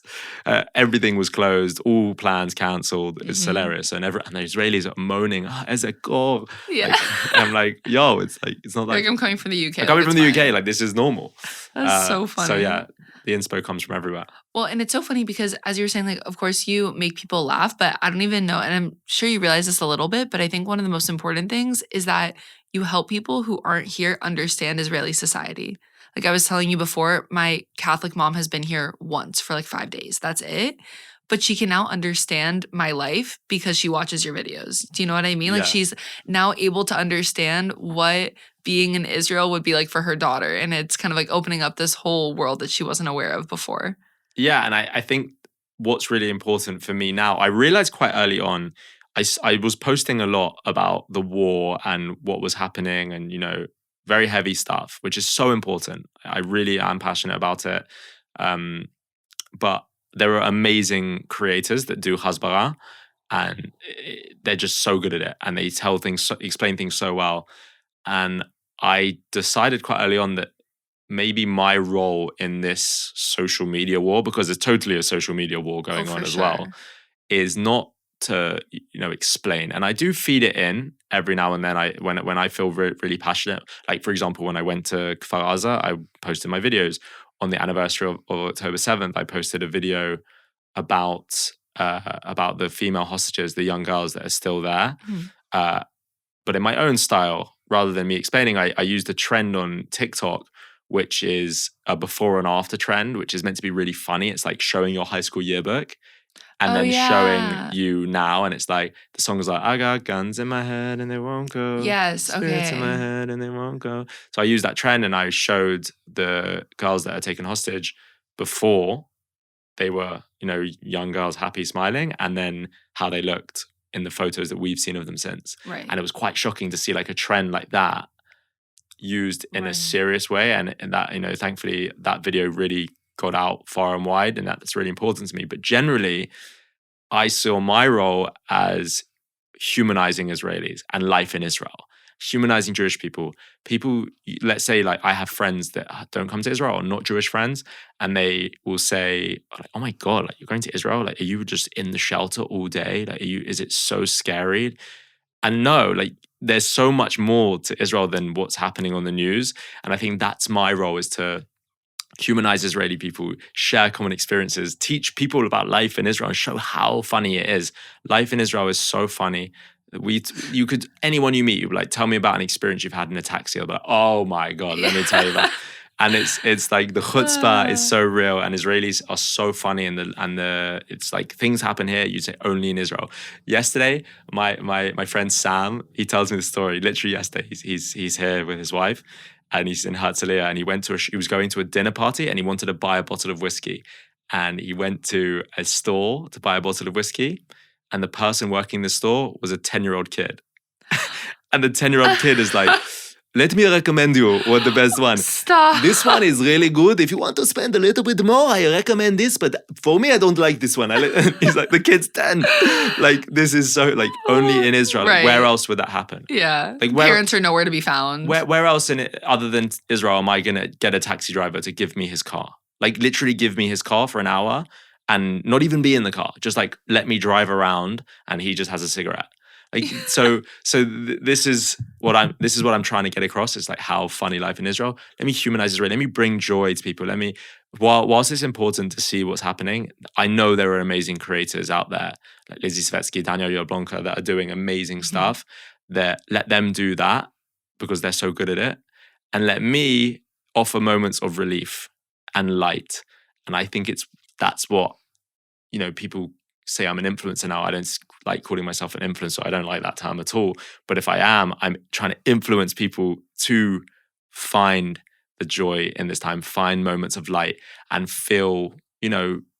Everything was closed. All plans cancelled. It's hilarious. And the Israelis are moaning, Ezekor. Yeah. Like, I'm like, yo, it's not like I'm coming from the UK. I'm coming from the UK. Like this is normal. That's so funny. So yeah, the inspo comes from everywhere. Well, and it's so funny because as you were saying, like, of course you make people laugh, but I don't even know. And I'm sure you realize this a little bit, but I think one of the most important things is that you help people who aren't here understand Israeli society. Like I was telling you before, my Catholic mom has been here once for like 5 days. That's it. But she can now understand my life because she watches your videos. Do you know what I mean? Like she's now able to understand what being in Israel would be like for her daughter. And it's kind of like opening up this whole world that she wasn't aware of before. Yeah. And I think what's really important for me now, I realized quite early on, I was posting a lot about the war and what was happening and, very heavy stuff, which is so important. I really am passionate about it. But there are amazing creators that do hasbara and they're just so good at it and they tell things, explain things so well. And I decided quite early on that maybe my role in this social media war, because there's totally a social media war going on as well, is not to, explain. And I do feed it in every now and then when I feel really passionate. Like, for example, when I went to Kfar Aza, I posted my videos. On the anniversary of October 7th, I posted a video about the female hostages, the young girls that are still there. But in my own style, rather than me explaining, I used a trend on TikTok, which is a before and after trend, which is meant to be really funny. It's like showing your high school yearbook. and Oh, then showing yeah. you now, and it's like the song is like, I got guns in my head and they won't go. Yes, Spirits in my okay. head and they won't go. So I used that trend and I showed the girls that are taken hostage before they were, young girls happy, smiling, and then how they looked in the photos that we've seen of them since. Right. And it was quite shocking to see like a trend like that used in a Right. serious way. And that, thankfully that video really got out far and wide, and that's really important to me. But generally, I saw my role as humanizing Israelis and life in Israel, humanizing Jewish people. Let's say like I have friends that don't come to Israel or not Jewish friends, and they will say, oh my God, like you're going to Israel? Like, are you just in the shelter all day? Like, is it so scary? And no, like there's so much more to Israel than what's happening on the news. And I think that's my role, is to humanize Israeli people, share common experiences, teach people about life in Israel, and show how funny it is. Life in Israel is so funny. Anyone you meet, you'd be like, tell me about an experience you've had in a taxi. I'll be like, oh my God, let me tell you about. And it's like the chutzpah is so real, and Israelis are so funny, and it's like things happen here you say only in Israel. Yesterday, my friend Sam, he tells me the story. Literally yesterday, he's here with his wife, and he's in Herzliya, and he was going to a dinner party, and he wanted to buy a bottle of whiskey, and he went to a store to buy a bottle of whiskey, and the person working the store was a 10-year-old kid, and the 10-year-old kid is like, let me recommend you what the best one. Stop. This one is really good. If you want to spend a little bit more, I recommend this. But for me, I don't like this one. He's like, the kid's 10. Like, this is so, like, only in Israel. Like, where else would that happen? Yeah. Like, parents are nowhere to be found. Where else in it, other than Israel, am I going to get a taxi driver to give me his car? Like, literally give me his car for an hour and not even be in the car. Just, like, let me drive around and he just has a cigarette. Like, this is what I'm trying to get across. It's like how funny life in Israel. Let me humanize Israel. Let me bring joy to people. Whilst it's important to see what's happening, I know there are amazing creators out there like Lizzie Svetsky, Daniel Yablonka that are doing amazing stuff. That let them do that because they're so good at it, and let me offer moments of relief and light. And I think that's what people say. I'm an influencer now. I don't like calling myself an influencer. I don't like that term at all. But if I am, I'm trying to influence people to find the joy in this time, find moments of light, and feel,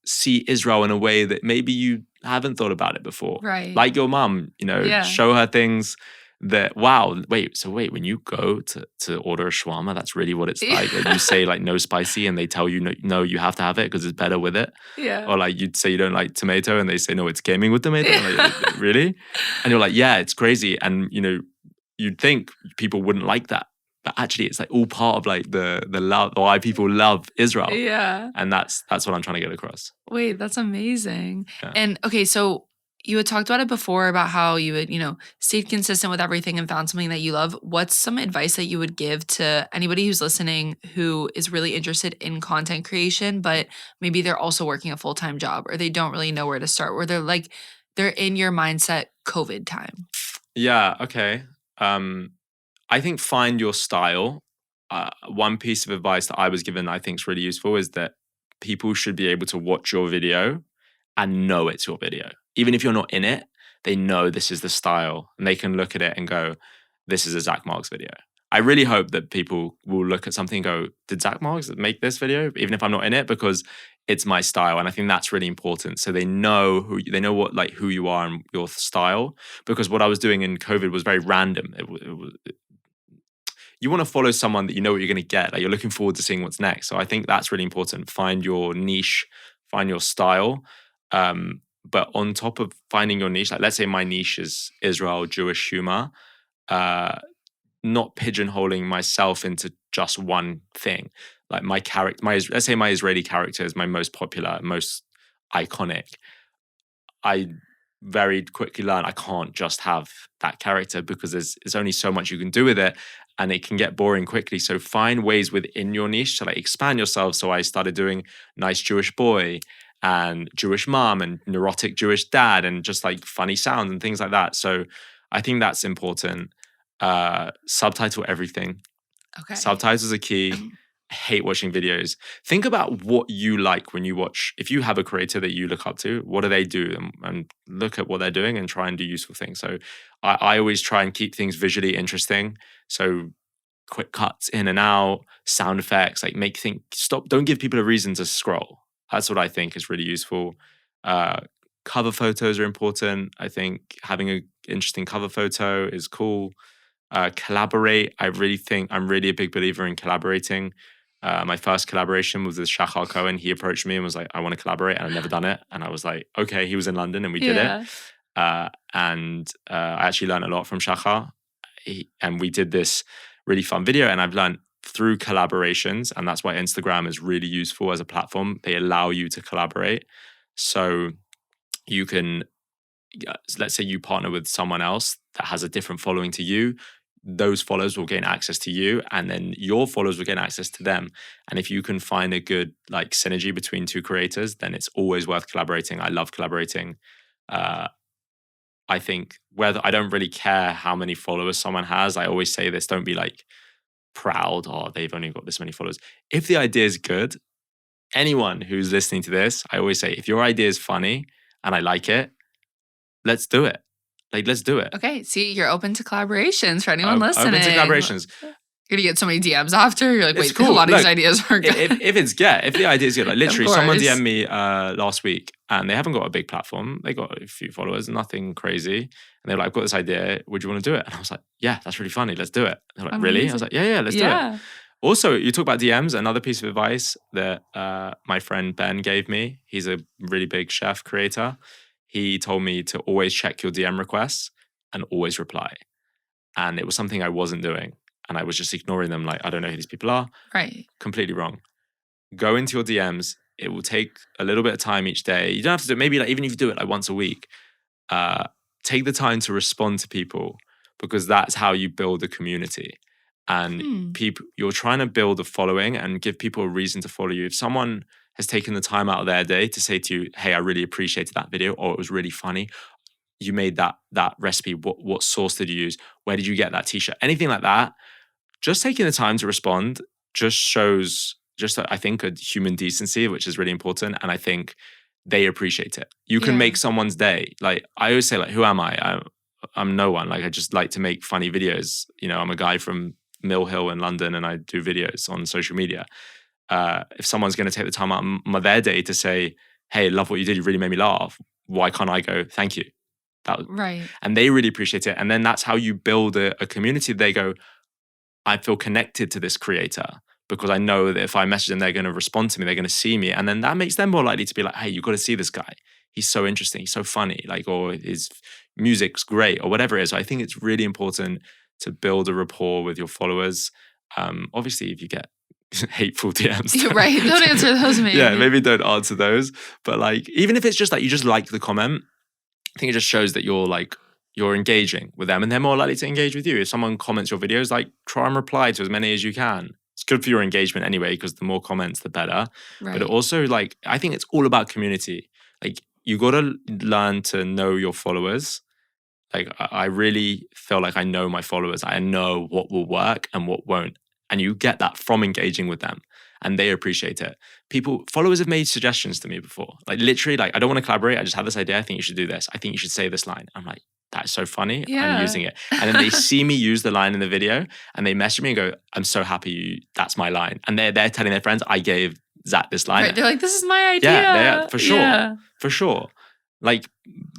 see Israel in a way that maybe you haven't thought about it before. Right. Like your mom, show her things that, wow, wait, when you go to order a shawarma, that's really what it's like. Like you say like no spicy and they tell you no, you have to have it because it's better with it. Yeah. Or like you'd say you don't like tomato and they say no, it's gaming with tomato. Like, really? And you're like, yeah, it's crazy. And you'd think people wouldn't like that. But actually it's like all part of like the love, or why people love Israel. Yeah. And that's what I'm trying to get across. Wait, that's amazing. Yeah. And okay, so you had talked about it before about how you would, stayed consistent with everything and found something that you love. What's some advice that you would give to anybody who's listening who is really interested in content creation, but maybe they're also working a full-time job or they don't really know where to start, where they're in your mindset COVID time? Yeah, okay. I think find your style. One piece of advice that I was given I think is really useful is that people should be able to watch your video and know it's your video. Even if you're not in it, they know this is the style and they can look at it and go, this is a Zach Margs video. I really hope that people will look at something and go, did Zach Margs make this video? Even if I'm not in it, because it's my style. And I think that's really important. So they know who you are and your style. Because what I was doing in COVID was very random. You want to follow someone that you know what you're going to get. Like you're looking forward to seeing what's next. So I think that's really important. Find your niche, find your style. But on top of finding your niche, like let's say my niche is Israel, Jewish humor, not pigeonholing myself into just one thing. Like my character, let's say my Israeli character is my most popular, most iconic. I very quickly learned I can't just have that character because there's only so much you can do with it and it can get boring quickly. So find ways within your niche to like expand yourself. So I started doing nice Jewish boy and Jewish mom and neurotic Jewish dad and just like funny sounds and things like that. So I think that's important. Subtitle everything. Okay. Subtitles are key. I hate watching videos. Think about what you like when you watch. If you have a creator that you look up to, what do they do? And look at what they're doing and try and do useful things. So I always try and keep things visually interesting. So quick cuts in and out, sound effects, like don't give people a reason to scroll. That's what I think is really useful. Cover photos are important. I think having an interesting cover photo is cool. Collaborate. I'm really a big believer in collaborating. My first collaboration was with Shachar Cohen. He approached me and was like, I want to collaborate, and I've never done it. And I was like, okay, he was in London and we did it. And I actually learned a lot from Shachar. And we did this really fun video, and I've learned through collaborations, and that's why Instagram is really useful as a platform. They allow you to collaborate. So you can, let's say you partner with someone else that has a different following to you, those followers will gain access to you, and then your followers will gain access to them. And if you can find a good like synergy between two creators, then it's always worth collaborating. I love collaborating. I think whether I don't really care how many followers someone has. I always say this, don't be like proud, oh, they've only got this many followers. If the idea is good, anyone who's listening to this, I always say, if your idea is funny and I like it, let's do it. Like, let's do it. Okay, see, you're open to collaborations for anyone listening. Open to collaborations. You're gonna get so many DMs after. You're like, It's wait, cool. a lot of Look, these ideas are good. If the idea is good, like literally, Of someone course. DM'd me last week, and they haven't got a big platform. They got a few followers, nothing crazy. And they're like, I've got this idea. Would you want to do it? And I was like, yeah, that's really funny. Let's do it. They're like, really? I was like, yeah, let's do it. Also, you talk about DMs. Another piece of advice that my friend Ben gave me. He's a really big chef creator. He told me to always check your DM requests and always reply. And it was something I wasn't doing. And I was just ignoring them like, I don't know who these people are. Right. Completely wrong. Go into your DMs. It will take a little bit of time each day. You don't have to do it. Maybe like even if you do it like once a week, take the time to respond to people, because that's how you build a community. And you're trying to build a following and give people a reason to follow you. If someone has taken the time out of their day to say to you, hey, I really appreciated that video, or it was really funny, you made that recipe, what sauce did you use? Where did you get that t-shirt? Anything like that. Just taking the time to respond just shows, I think, a human decency, which is really important. And I think they appreciate it. You can make someone's day. Like I always say, like, who am I? I'm no one. Like I just like to make funny videos. You know, I'm a guy from Mill Hill in London, and I do videos on social media. If someone's going to take the time out of their day to say, hey, love what you did, you really made me laugh, why can't I go, thank you? Right. And they really appreciate it. And then that's how you build a community. They go, I feel connected to this creator because I know that if I message them, they're going to respond to me, they're going to see me. And then that makes them more likely to be like, hey, you've got to see this guy. He's so interesting. He's so funny. Like, or his music's great, or whatever it is. So I think it's really important to build a rapport with your followers. Obviously, if you get hateful DMs. You're right. Don't answer those, maybe. Yeah, maybe don't answer those. But like, even if it's just like, you just like the comment, I think it just shows that you're engaging with them, and they're more likely to engage with you. If someone comments your videos, like try and reply to as many as you can. It's good for your engagement anyway, because the more comments, the better. Right. But it also, like, I think it's all about community. Like, you got to learn to know your followers. Like, I really feel like I know my followers. I know what will work and what won't. And you get that from engaging with them, and they appreciate it. Followers have made suggestions to me before. Like, literally, like, I don't want to collaborate. I just have this idea. I think you should do this. I think you should say this line. I'm like, that's so funny. Yeah. I'm using it. And then they see me use the line in the video, and they message me and go, I'm so happy that's my line. And they're telling their friends, I gave Zach this line. Right. They're like, this is my idea. Yeah, for sure. Yeah. For sure. Like,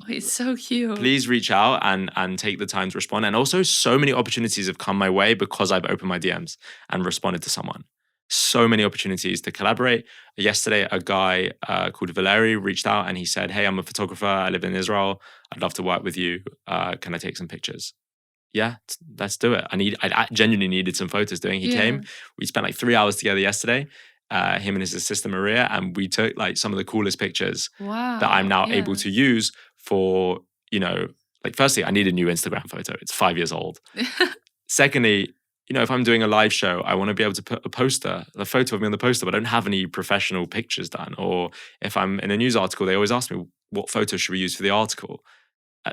it's so cute. Please reach out and take the time to respond. And also, so many opportunities have come my way because I've opened my DMs and responded to someone. So many opportunities to collaborate. Yesterday, a guy called Valeri reached out and he said, hey, I'm a photographer. I live in Israel. I'd love to work with you. Can I take some pictures? Yeah, let's do it. I genuinely needed some photos doing. He came. We spent like 3 hours together yesterday, him and his assistant Maria, and we took like some of the coolest pictures that I'm now able to use for, like, firstly, I need a new Instagram photo. It's 5 years old. Secondly, if I'm doing a live show, I want to be able to put a photo of me on the poster, but I don't have any professional pictures done. Or if I'm in a news article, they always ask me, what photo should we use for the article?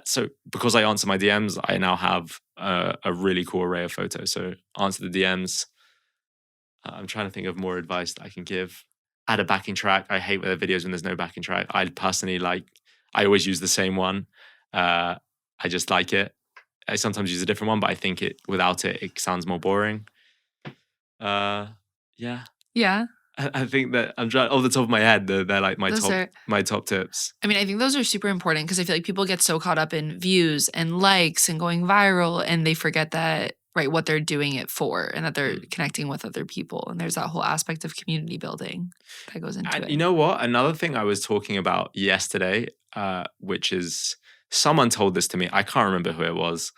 So because I answer my DMs, I now have a really cool array of photos. So answer the DMs, I'm trying to think of more advice that I can give. Add a backing track. I hate the videos when there's no backing track. I personally I always use the same one. I just like it. I sometimes use a different one, but I think without it sounds more boring. Yeah. Yeah. I think that I'm trying off the top of my head. They're like my top tips. I mean, I think those are super important because I feel like people get so caught up in views and likes and going viral, and they forget that what they're doing it for, and that they're connecting with other people. And there's that whole aspect of community building that goes into it. You know what? Another thing I was talking about yesterday, which is someone told this to me. I can't remember who it was,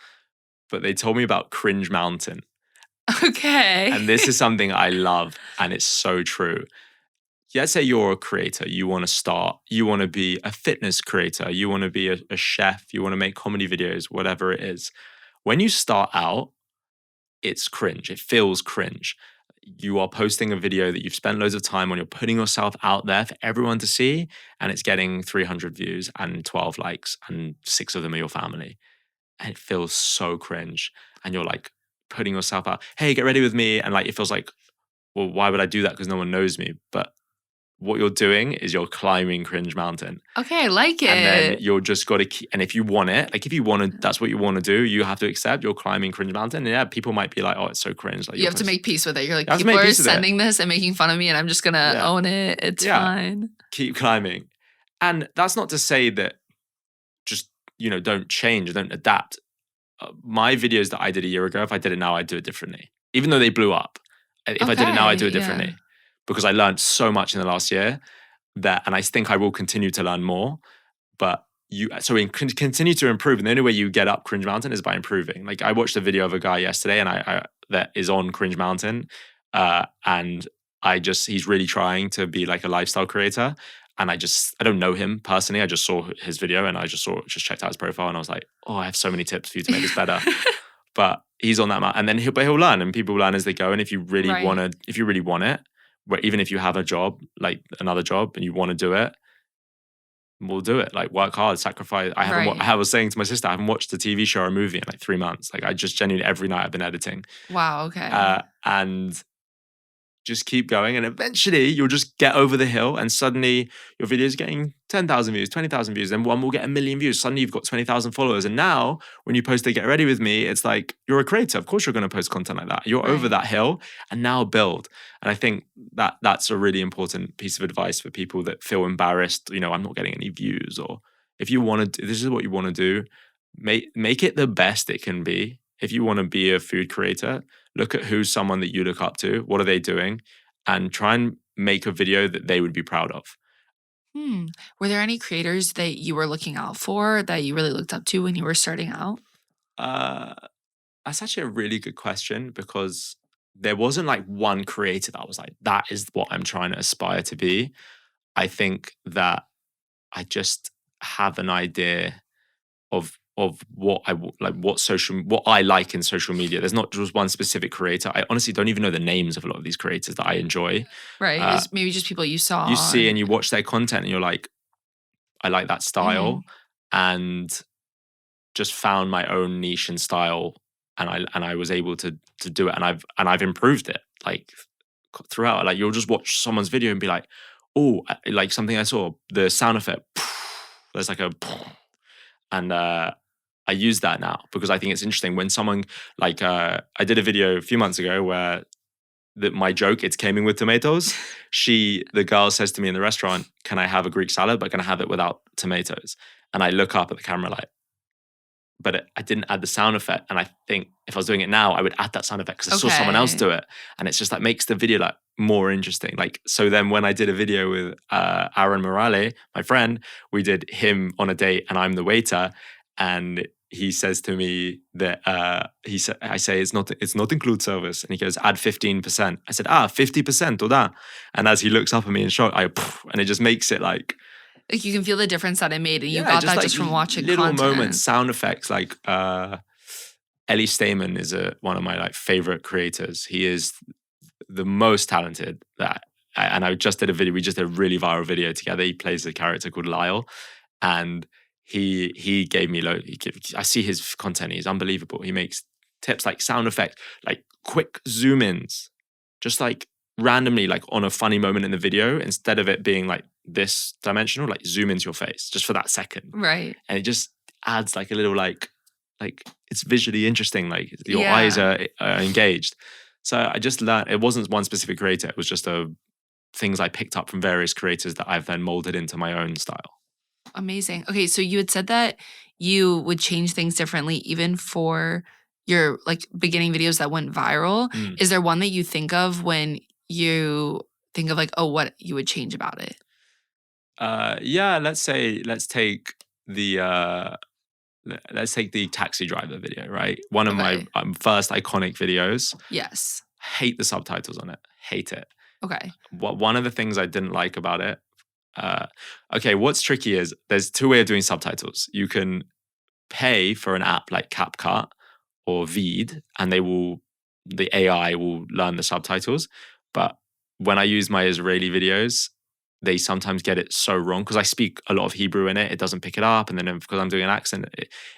but they told me about Cringe Mountain. Okay. And this is something I love, and it's so true. Let's say you're a creator, you want to start, you want to be a fitness creator, you want to be a chef, you want to make comedy videos, whatever it is. When you start out, it's cringe. It feels cringe. You are posting a video that you've spent loads of time on, you're putting yourself out there for everyone to see, and it's getting 300 views and 12 likes, and 6 of them are your family. And it feels so cringe. And you're like putting yourself out, hey, get ready with me. And like, it feels like, well, why would I do that? Because no one knows me. But what you're doing is you're climbing Cringe Mountain. Okay, I like it. And then you're just got to keep, and if you want it, like if you want to, that's what you want to do, you have to accept you're climbing Cringe Mountain. And yeah, people might be like, oh, it's so cringe. Like you have to make peace with it. You're like, people are sending this and making fun of me, and I'm just going to own it. It's fine. Keep climbing. And that's not to say that just, don't change, don't adapt. My videos that I did a year ago, if I did it now, I'd do it differently. Even though they blew up. If I did it now, I'd do it differently. Because I learned so much in the last year and I think I will continue to learn more. But so we can continue to improve. And the only way you get up Cringe Mountain is by improving. Like I watched a video of a guy yesterday and that is on Cringe Mountain. And he's really trying to be like a lifestyle creator. And I don't know him personally. I just saw his video and I just checked out his profile and I was like, oh, I have so many tips for you to make this better. But he's on that mountain. And then he'll learn, and people learn as they go. And if you really want it, where even if you have a job, like another job, and you want to do it, we'll do it. Like work hard, sacrifice. I was saying to my sister, I haven't watched a TV show or a movie in like 3 months. Like I just genuinely every night I've been editing. Wow. Okay. And just keep going, and eventually you'll just get over the hill, and suddenly your video is getting 10,000 views, 20,000 views, then one will get 1 million views. Suddenly you've got 20,000 followers, and now when you post to Get Ready With Me, it's like you're a creator. Of course you're going to post content like that. You're over that hill, and now build. And I think that's a really important piece of advice for people that feel embarrassed. I'm not getting any views, or if you want to, this is what you want to do. Make it the best it can be. If you want to be a food creator, look at who's someone that you look up to. What are they doing? And try and make a video that they would be proud of. Were there any creators that you were looking out for that you really looked up to when you were starting out? That's actually a really good question, because there wasn't like one creator that I was like, that is what I'm trying to aspire to be. I think that I just have an idea of what I like, what I like in social media. There's not just one specific creator. I honestly don't even know the names of a lot of these creators that I enjoy. Right. Maybe just people you saw. You see and you watch their content and you're like, I like that style, and just found my own niche and style, and I was able to do it, and I've improved it like throughout. Like you'll just watch someone's video and be like, oh, like something I saw, the sound effect, there's like a, and I use that now because I think it's interesting when someone like I did a video a few months ago where my joke, it's came in with tomatoes. The girl says to me in the restaurant, can I have a Greek salad, but can I have it without tomatoes? And I look up at the camera like, but I didn't add the sound effect. And I think if I was doing it now, I would add that sound effect because I saw someone else do it. And it's just like makes the video like more interesting. Like, so then when I did a video with Aaron Morale, my friend, we did him on a date and I'm the waiter. And he says to me that I say it's not include service, and he goes add 15%. I said 50% or that, and as he looks up at me in shock, and it just makes it like you can feel the difference that it made, and you got that like just from watching little content. Moments, sound effects. Like Ellie Stamen is one of my like favorite creators. He is the most talented. And I just did a video. We just did a really viral video together. He plays a character called Lyle, and he gave me I see his content. He's unbelievable. He makes tips like sound effects, like quick zoom ins, just like randomly, like on a funny moment in the video, instead of it being like this dimensional, like zoom into your face just for that second. Right. And it just adds like a little like it's visually interesting. Like your eyes are engaged. So I just learned, it wasn't one specific creator. It was just things I picked up from various creators that I've then molded into my own style. Amazing. Okay, so you had said that you would change things differently even for your like beginning videos that went viral. Is there one that you think of when you think of like, oh, what you would change about it? Yeah, let's take the taxi driver video, right? One of my first iconic videos. Yes. Hate the subtitles on it. Hate it. Okay. One of the things I didn't like about it. Okay, what's tricky is there's two ways of doing subtitles. You can pay for an app like CapCut or Veed, and the AI will learn the subtitles. But when I use my Israeli videos, they sometimes get it so wrong because I speak a lot of Hebrew in it. It doesn't pick it up, and then because I'm doing an accent,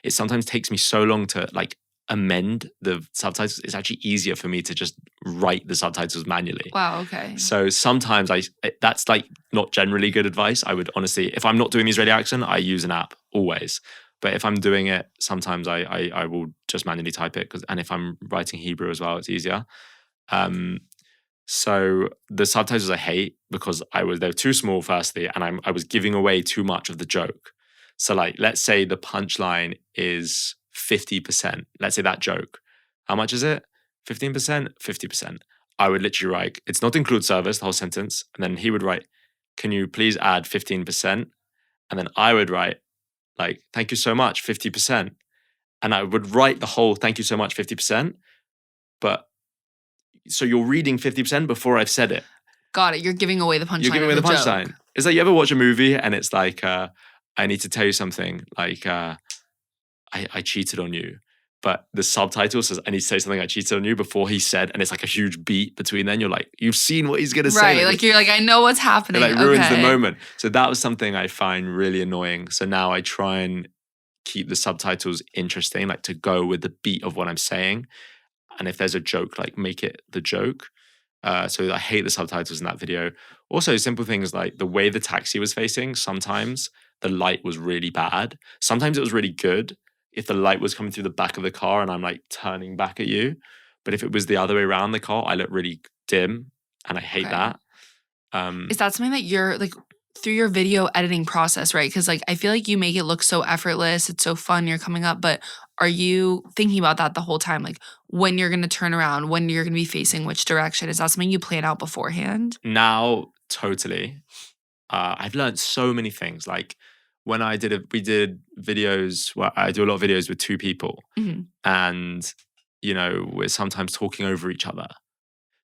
it sometimes takes me so long to like amend the subtitles. It's actually easier for me to just write the subtitles manually. Wow, okay. So sometimes that's like not generally good advice. I would honestly, if I'm not doing the Israeli accent, I use an app always. But if I'm doing it, sometimes I will just manually type it. And if I'm writing Hebrew as well, it's easier. So the subtitles I hate because they're too small firstly, and I was giving away too much of the joke. So like, let's say the punchline is 50%. Let's say that joke. How much is it? 15%? 50%. I would literally write, it's not include service, the whole sentence. And then he would write, can you please add 15%? And then I would write, like, thank you so much, 50%. And I would write the whole thank you so much, 50%. But so you're reading 50% before I've said it. Got it. You're giving away the punchline. You're giving away the punchline. Joke. It's like you ever watch a movie and it's like, I need to tell you something. Like, I cheated on you. But the subtitle says, I need to say something, I cheated on you, before he said, and it's like a huge beat between then. You're like, you've seen what he's going to say. Right. Like you're like, I know what's happening. It like ruins the moment. So that was something I find really annoying. So now I try and keep the subtitles interesting, like to go with the beat of what I'm saying. And if there's a joke, like make it the joke. So I hate the subtitles in that video. Also, simple things like the way the taxi was facing, sometimes the light was really bad. Sometimes it was really good if the light was coming through the back of the car and I'm like turning back at you. But if it was the other way around the car, I look really dim and I hate that. Is that something that you're like through your video editing process, right? Because like I feel like you make it look so effortless. It's so fun. You're coming up. But are you thinking about that the whole time? Like when you're going to turn around, when you're going to be facing which direction? Is that something you plan out beforehand? Now, totally. I've learned so many things. Like when we did videos, well, I do a lot of videos with two people. Mm-hmm. And, you know, we're sometimes talking over each other.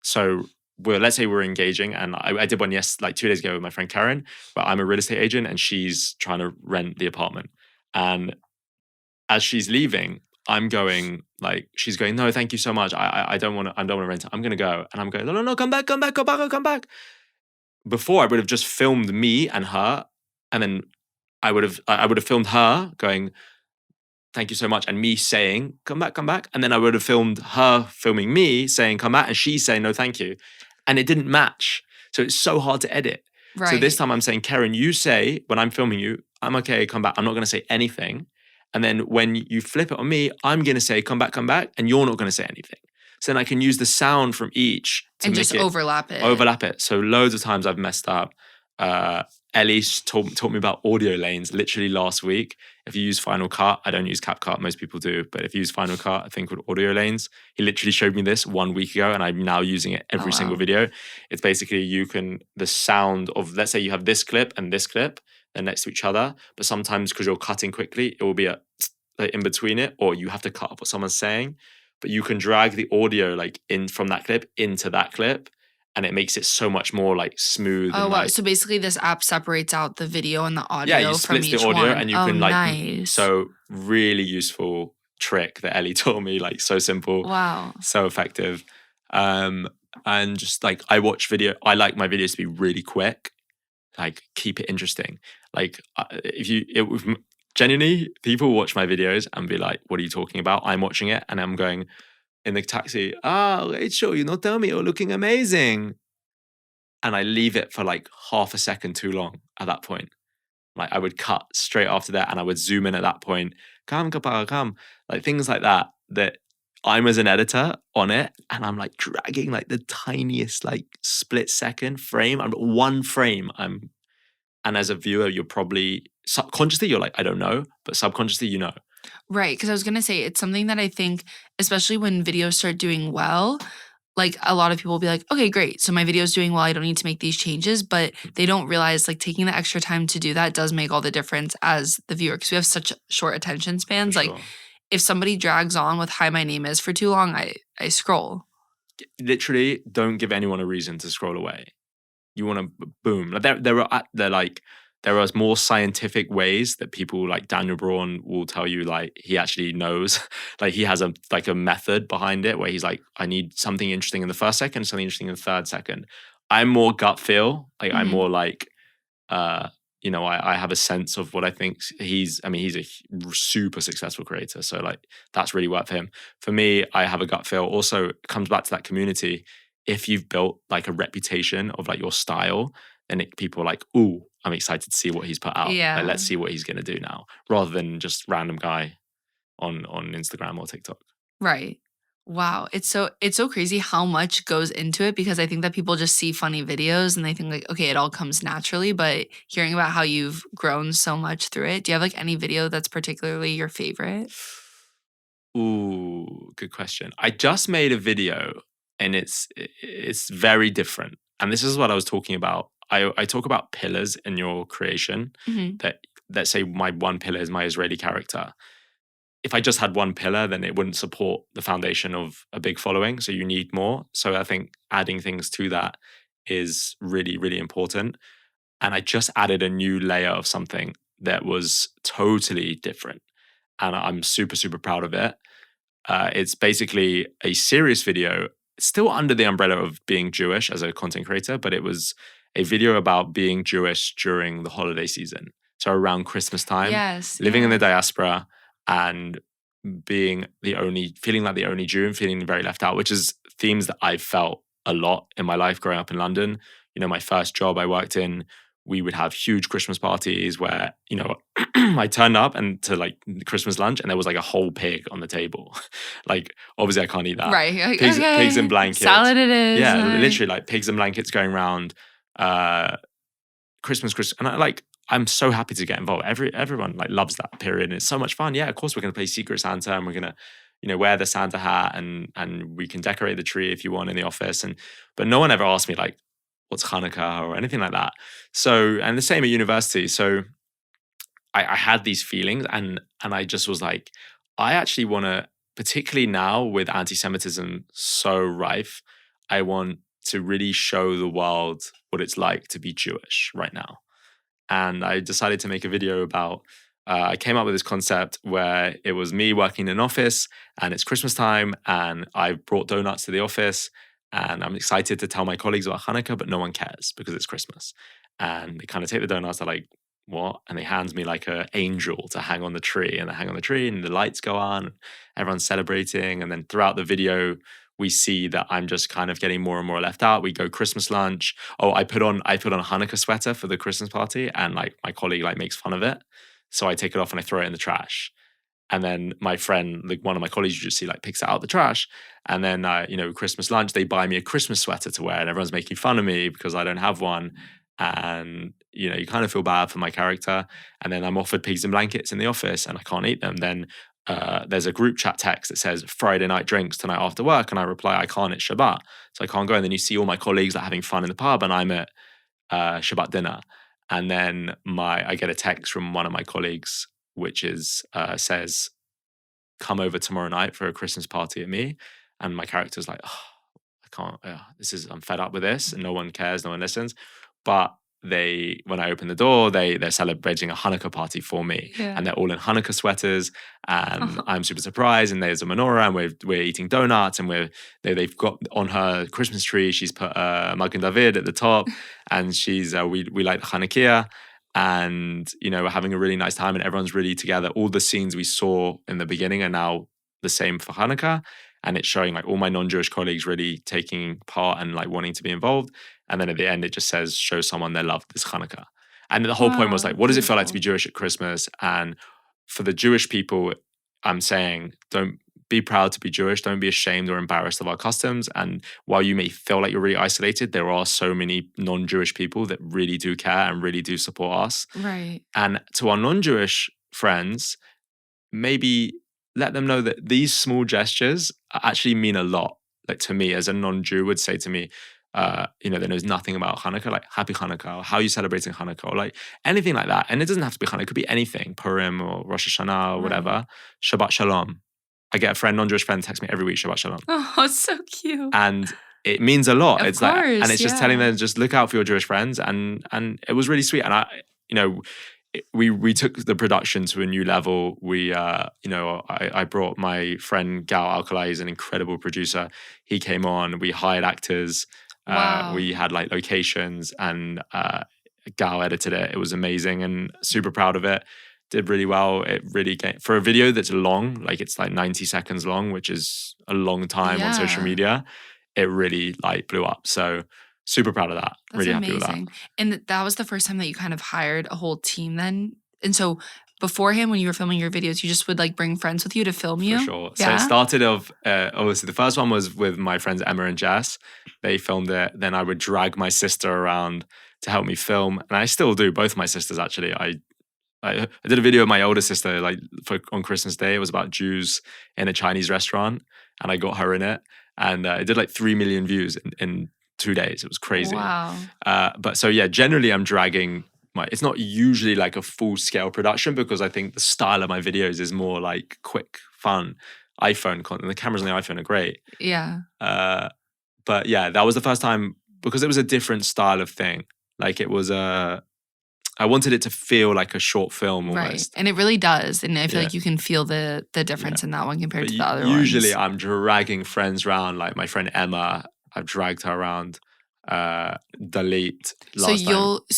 So let's say we're engaging, and I did one 2 days ago with my friend Karen, but I'm a real estate agent and she's trying to rent the apartment. And as she's leaving, I'm going like, she's going, no, thank you so much. I don't want to rent it. I'm going to go. And I'm going, no, come back. Before I would have just filmed me and her. And then I would have filmed her going, thank you so much. And me saying, come back. And then I would have filmed her filming me saying, come back. And she saying, no, thank you. And it didn't match. So it's so hard to edit. Right. So this time I'm saying, Karen, you say, when I'm filming you, I'm okay, come back. I'm not going to say anything. And then when you flip it on me, I'm going to say, come back. And you're not going to say anything. So then I can use the sound from each to and just overlap it. So loads of times I've messed up. Ellie taught me about audio lanes literally last week. If you use Final Cut, I don't use CapCut, most people do, but if you use Final Cut, I think with audio lanes, he literally showed me this 1 week ago and I'm now using it every single video. It's basically the sound of, let's say you have this clip and this clip, they're next to each other, but sometimes because you're cutting quickly, it will be in between it, or you have to cut off what someone's saying, but you can drag the audio like in from that clip into that clip. And it makes it so much more like smooth. Oh, wow. So basically this app separates out the video and the audio from each one. Yeah, you split the audio and you can like, nice. So really useful trick that Ellie taught me, like so simple. Wow. So effective. And just like I like my videos to be really quick, like keep it interesting. Like genuinely, people watch my videos and be like, what are you talking about? I'm watching it and I'm going, in the taxi, Rachel, you not tell me you're looking amazing. and I leave it for like half a second too long at that point. Like I would cut straight after that and I would zoom in at that point. Come, kapara, come. Like things like that I'm as an editor on it and I'm like dragging like the tiniest like split second frame. I'm one frame. And as a viewer, you're probably subconsciously, you're like, I don't know, but subconsciously, you know. Right. Because I was going to say, it's something that I think, especially when videos start doing well, like a lot of people will be like, okay, great. So my video's doing well. I don't need to make these changes. But they don't realize like taking the extra time to do that does make all the difference as the viewer. Because we have such short attention spans. For Like sure. if somebody drags on with hi, my name is for too long, I scroll. Literally, don't give anyone a reason to scroll away. You want to boom. Like there are more scientific ways that people like Daniel Braun will tell you like he actually knows. Like he has a method behind it where he's like, I need something interesting in the first second, something interesting in the third second. I'm more gut feel. Like I'm more like I have a sense of what I think he's a super successful creator. So like that's really worked for him. For me, I have a gut feel. Also, it comes back to that community. If you've built like a reputation of like your style, then people are like, ooh, I'm excited to see what he's put out. Yeah. Like, let's see what he's going to do now, rather than just random guy on Instagram or TikTok. Right. Wow. It's so crazy how much goes into it because I think that people just see funny videos and they think like, okay, it all comes naturally. But hearing about how you've grown so much through it, do you have like any video that's particularly your favorite? Ooh, good question. I just made a video and it's very different. And this is what I was talking about. I talk about pillars in your creation. Mm-hmm. That let's say my one pillar is my Israeli character. If I just had one pillar, then it wouldn't support the foundation of a big following. So you need more. So I think adding things to that is really, really important. And I just added a new layer of something that was totally different. And I'm super, super proud of it. It's basically a serious video, still under the umbrella of being Jewish as a content creator, but it was a video about being Jewish during the holiday season. So around Christmas time, living in the diaspora and feeling like the only Jew and feeling very left out, which is themes that I've felt a lot in my life growing up in London. You know, my first job I worked in, we would have huge Christmas parties where, you know, I turned up and to like Christmas lunch and there was like a whole pig on the table. Like, obviously I can't eat that. Right. Like, pigs in blankets. Salad it is. Yeah, literally like pigs in blankets going around. Christmas. And I'm so happy to get involved. Everyone like loves that period and it's so much fun. Yeah, of course we're going to play Secret Santa and we're going to, you know, wear the Santa hat and we can decorate the tree if you want in the office. But no one ever asked me like, what's Hanukkah or anything like that. So, and the same at university. So I had these feelings and I just was like, I actually want to, particularly now with anti-Semitism so rife, I want to really show the world what it's like to be Jewish right now. And I decided to make a video about, I came up with this concept where it was me working in an office and it's Christmas time and I brought donuts to the office and I'm excited to tell my colleagues about Hanukkah, but no one cares because it's Christmas. And they kind of take the donuts, they're like, what? And they hand me like an angel to hang on the tree and I hang on the tree and the lights go on, everyone's celebrating. And then throughout the video, we see that I'm just kind of getting more and more left out. We go Christmas lunch. Oh, I put on a Hanukkah sweater for the Christmas party and like my colleague like makes fun of it. So I take it off and I throw it in the trash. And then my friend, like one of my colleagues you just see like picks it out of the trash. And then, Christmas lunch, they buy me a Christmas sweater to wear and everyone's making fun of me because I don't have one. And, you know, you kind of feel bad for my character. And then I'm offered pigs and blankets in the office and I can't eat them. Then there's a group chat text that says Friday night drinks tonight after work. And I reply, I can't, it's Shabbat. So I can't go. And then you see all my colleagues like having fun in the pub and I'm at Shabbat dinner. And then I get a text from one of my colleagues, which says, come over tomorrow night for a Christmas party at me. And my character's like, oh, I can't, I'm fed up with this and no one cares, no one listens. But when I open the door, they're celebrating a Hanukkah party for me. Yeah. And they're all in Hanukkah sweaters and I'm super surprised. And there's a menorah and we're eating donuts and they've got on her Christmas tree, she's put Magen David at the top and she's, we like the Hanukkah. And, you know, we're having a really nice time and everyone's really together. All the scenes we saw in the beginning are now the same for Hanukkah. and it's showing like all my non-Jewish colleagues really taking part and like wanting to be involved. And then at the end, it just says, show someone their love this Hanukkah. And the whole point was like, what does it feel like to be Jewish at Christmas? And for the Jewish people, I'm saying, don't be proud to be Jewish. Don't be ashamed or embarrassed of our customs. And while you may feel like you're really isolated, there are so many non-Jewish people that really do care and really do support us. Right. And to our non-Jewish friends, maybe let them know that these small gestures actually mean a lot. Like to me, as a non-Jew would say to me, that knows nothing about Hanukkah, like Happy Hanukkah, or how are you celebrating Hanukkah, or like anything like that. And it doesn't have to be Hanukkah, it could be anything, Purim or Rosh Hashanah or whatever. Shabbat Shalom. I get a friend, non-Jewish friend, text me every week, Shabbat Shalom. Oh, it's so cute. And it means a lot. Of it's course, like, and it's just telling them, just look out for your Jewish friends. And it was really sweet. And we took the production to a new level. I brought my friend Gal Alcalay, he's an incredible producer. He came on, we hired actors. Wow. We had like locations, and Gal edited it. It was amazing and super proud of it. Did really well. It really came for a video that's long, like it's like 90 seconds long, which is a long time on social media. It really like blew up. So super proud of that. That's really amazing. happy with that. And that was the first time that you kind of hired a whole team then? And so beforehand, when you were filming your videos, you just would like bring friends with you to film you? For sure. Yeah? So it started off, obviously the first one was with my friends Emma and Jess. They filmed it. Then I would drag my sister around to help me film. And I still do, both my sisters actually. I did a video with my older sister like on Christmas Day. It was about Jews in a Chinese restaurant, and I got her in it. And it did like 3 million views in 2 days. It was crazy. Wow. But so yeah, generally I'm dragging it's not usually like a full scale production, because I think the style of my videos is more like quick, fun iPhone content. The cameras on the iPhone are great. Yeah. But yeah, that was the first time, because it was a different style of thing. Like it was I wanted it to feel like a short film almost. Right. And it really does. And I feel like you can feel the difference in that one compared to the other usually ones. I'm dragging friends around, like my friend Emma, I've dragged her around. Delete. So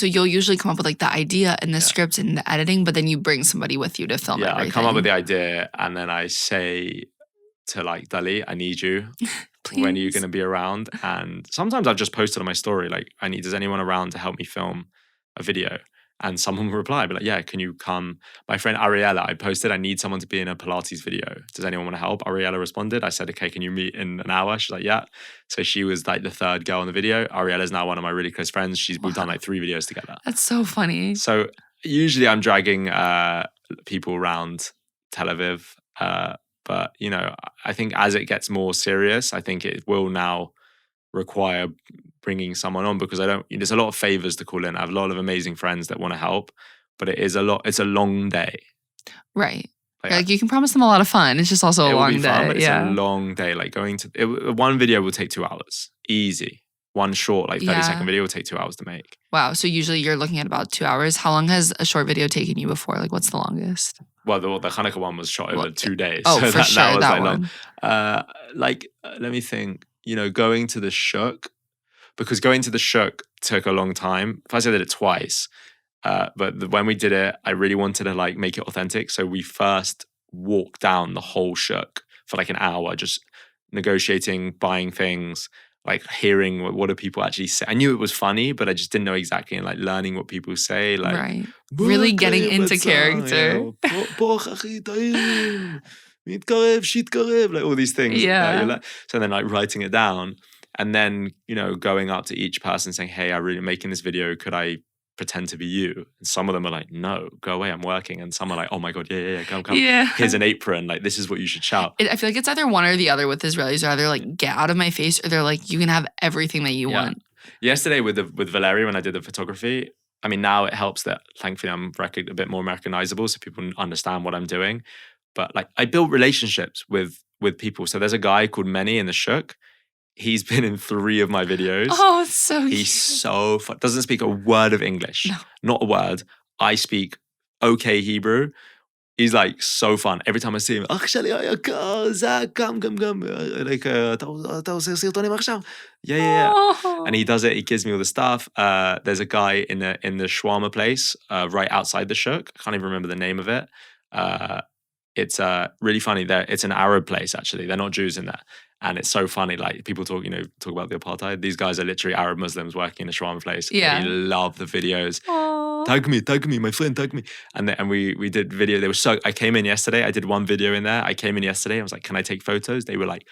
you'll usually come up with like the idea and the script and the editing, but then you bring somebody with you to film everything. I come up with the idea and then I say to like Delete, I need you. When are you going to be around? And sometimes I've just posted on my story like, does anyone around to help me film a video? And someone will reply, but like, yeah, can you come? My friend Ariella, I posted, I need someone to be in a Pilates video. Does anyone want to help? Ariella responded. I said, okay, can you meet in an hour? She's like, yeah. So she was like the third girl in the video. Ariella's now one of my really close friends. We've done like 3 videos together. That's so funny. So usually I'm dragging people around Tel Aviv. But, I think as it gets more serious, I think it will now require bringing someone on, because there's a lot of favors to call in. I have a lot of amazing friends that want to help, but it's a long day. Right. Like you can promise them a lot of fun. It's just also a long day. Fun, but it's a long day. Like one video will take 2 hours. Easy. One short, like 30-second video will take 2 hours to make. Wow. So usually you're looking at about 2 hours. How long has a short video taken you before? Like what's the longest? Well, the Hanukkah one was shot over 2 days. Oh, so for sure. That was that like one. long. Let me think. Going to the shuk, because going to the shuk took a long time. First I did it twice. But when we did it, I really wanted to like make it authentic. So we first walked down the whole shuk for like an hour, just negotiating, buying things, like hearing what do people actually say. I knew it was funny, but I just didn't know exactly, and like learning what people say, like right. Really getting into character. Like all these things. Yeah. So then like writing it down, and then, going up to each person saying, hey, I'm really making this video. Could I pretend to be you? And some of them are like, no, go away, I'm working. And some are like, oh my God, yeah, come. Yeah. Here's an apron. Like, this is what you should shout. I feel like it's either one or the other with Israelis. They're either like, get out of my face, or they're like, you can have everything that you want. Yesterday with Valerie, when I did the photography, I mean, now it helps that thankfully I'm a bit more recognizable, so people understand what I'm doing. But like, I built relationships with people. So there's a guy called Meni in the shuk. He's been in 3 of my videos. Oh, it's so cute. He's so fun. Doesn't speak a word of English. No. Not a word. I speak okay Hebrew. He's like so fun. Every time I see him, Zach, come. Like, yeah. Oh. And he does it. He gives me all the stuff. There's a guy in the shawarma place right outside the shuk. I can't even remember the name of it. it's really funny. It's an Arab place, actually. They're not Jews in there. And it's so funny, like people talk about the apartheid. These guys are literally Arab Muslims working in a shawarma place. Yeah. They love the videos. Aww. Tag me, my friend, tag me. And we did video. I came in yesterday. I did one video in there. I came in yesterday. I was like, can I take photos? They were like,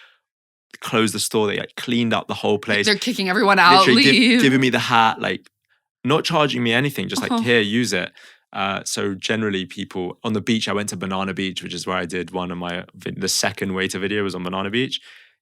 closed the store. They like cleaned up the whole place. They're kicking everyone out. Literally giving me the hat, like not charging me anything, just like, here, use it. So generally people on the beach, I went to Banana Beach, which is where I did one of the second waiter video was on Banana Beach.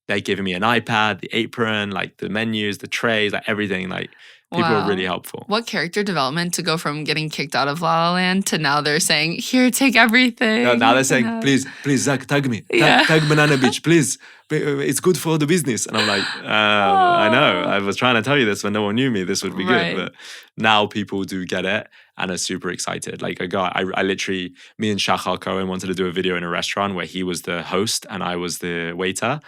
They're giving me an iPad, the apron, like the menus, the trays, like everything. Like people are really helpful. What character development to go from getting kicked out of La La Land to now they're saying, here, take everything. No, now they're saying, please, Zach, tag me. Tag Banana Beach, please. It's good for the business. And I'm like, I know. I was trying to tell you this when no one knew me. This would be good. But now people do get it and are super excited. Like I literally, me and Shachar Cohen wanted to do a video in a restaurant where he was the host and I was the waiter.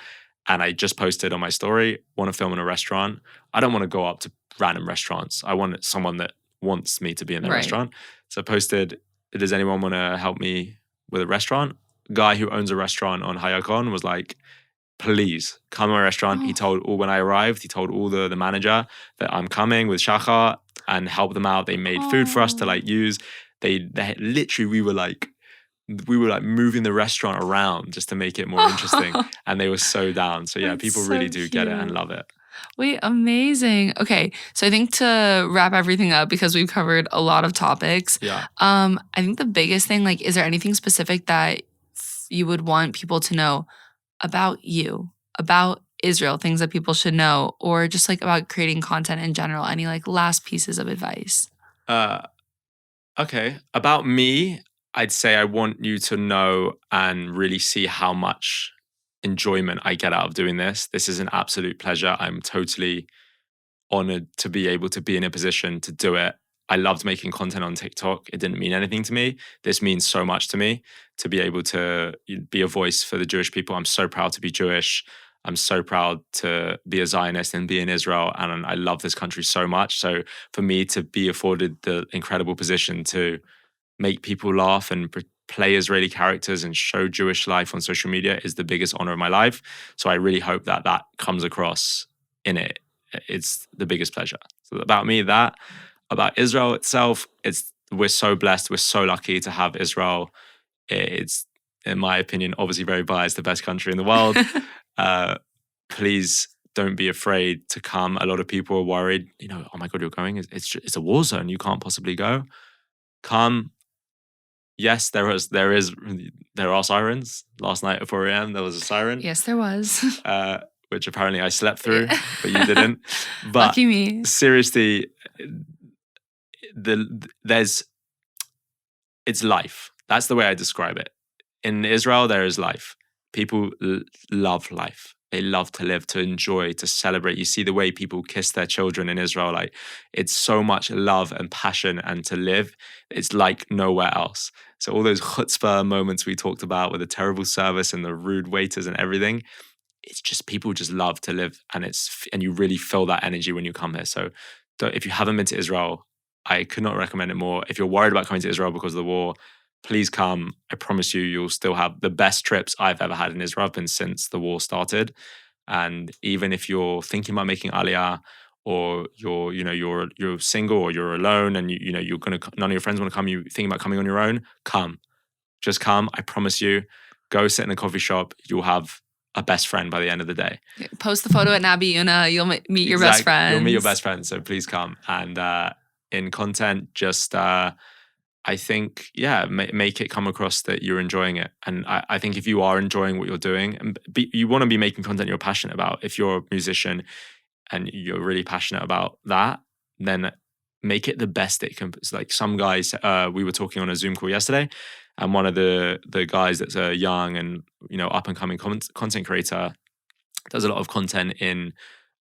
And I just posted on my story, want to film in a restaurant. I don't want to go up to random restaurants. I want someone that wants me to be in the restaurant. So I posted, does anyone want to help me with a restaurant? Guy who owns a restaurant on Hayakon was like, please come to my restaurant. He told when I arrived, he told all the manager that I'm coming with Shachar and help them out. They made food for us to like use. They literally, we were like moving the restaurant around just to make it more interesting. And they were so down. So yeah, people really do get it and love it. Wait, amazing. Okay, so I think to wrap everything up, because we've covered a lot of topics, I think the biggest thing, like, is there anything specific that you would want people to know about you, about Israel, things that people should know, or just like about creating content in general? Any like last pieces of advice? Okay, about me, I'd say I want you to know and really see how much enjoyment I get out of doing this. This is an absolute pleasure. I'm totally honored to be able to be in a position to do it. I loved making content on TikTok. It didn't mean anything to me. This means so much to me to be able to be a voice for the Jewish people. I'm so proud to be Jewish. I'm so proud to be a Zionist and be in Israel. And I love this country so much. So for me to be afforded the incredible position to make people laugh and play Israeli characters and show Jewish life on social media is the biggest honor of my life. So I really hope that comes across in it. It's the biggest pleasure. So about me, that. About Israel itself, we're so blessed. We're so lucky to have Israel. It's, in my opinion, obviously very biased, the best country in the world. Please don't be afraid to come. A lot of people are worried, oh my God, you're going? It's a war zone. You can't possibly go. Come. Yes, there are sirens. Last night at 4 a.m. there was a siren. Yes, there was. Which apparently I slept through, but you didn't. But lucky me. Seriously, it's life. That's the way I describe it. In Israel, there is life. People love life. They love to live, to enjoy, to celebrate. You see the way people kiss their children in Israel. Like, it's so much love and passion and to live. It's like nowhere else. So all those chutzpah moments we talked about with the terrible service and the rude waiters and everything, it's just people just love to live. And you really feel that energy when you come here. So if you haven't been to Israel, I could not recommend it more. If you're worried about coming to Israel because of the war, please come. I promise you'll still have the best trips I've ever had in Israel since the war started. And even if you're thinking about making Aliyah, or you're single or you're alone and none of your friends want to come, you thinking about coming on your own, come. Just come. I promise you. Go sit in a coffee shop. You'll have a best friend by the end of the day. Post the photo at Nabi Yuna. You'll meet your best friends. You'll meet your best friends. So please come. And in content, just I think, make it come across that you're enjoying it. And I think if you are enjoying what you're doing, and you want to be making content you're passionate about. If you're a musician and you're really passionate about that, then make it the best it can. It's like some guys, we were talking on a Zoom call yesterday, and one of the guys that's a young and up and coming content creator does a lot of content in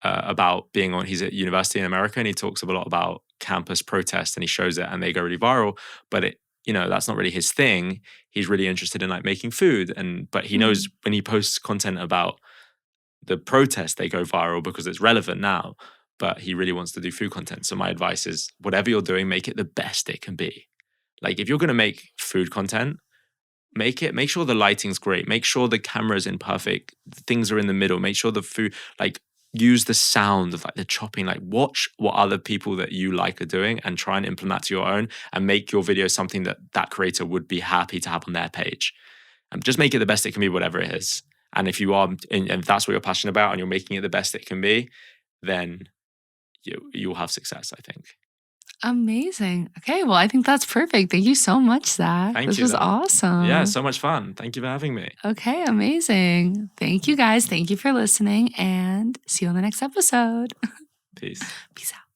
about being on. He's at university in America, and he talks a lot about campus protests, and he shows it, and they go really viral. But that's not really his thing. He's really interested in like making food, but he knows when he posts content about the protest, they go viral because it's relevant now. But he really wants to do food content. So my advice is, whatever you're doing, make it the best it can be. Like, if you're going to make food content, make sure the lighting's great. Make sure the camera's in perfect. Things are in the middle. Make sure the food, like, use the sound of like the chopping, like watch what other people that you like are doing and try and implement that to your own and make your video something that creator would be happy to have on their page. And just make it the best it can be, whatever it is. And if you are, and if that's what you're passionate about and you're making it the best it can be, then you'll have success, I think. Amazing. Okay, well, I think that's perfect. Thank you so much, Zach. Thank This you. was awesome. Yeah, so much fun. Thank you for having me. Okay, amazing. Thank you guys. Thank you for listening, and see you on the next episode. Peace. Peace out.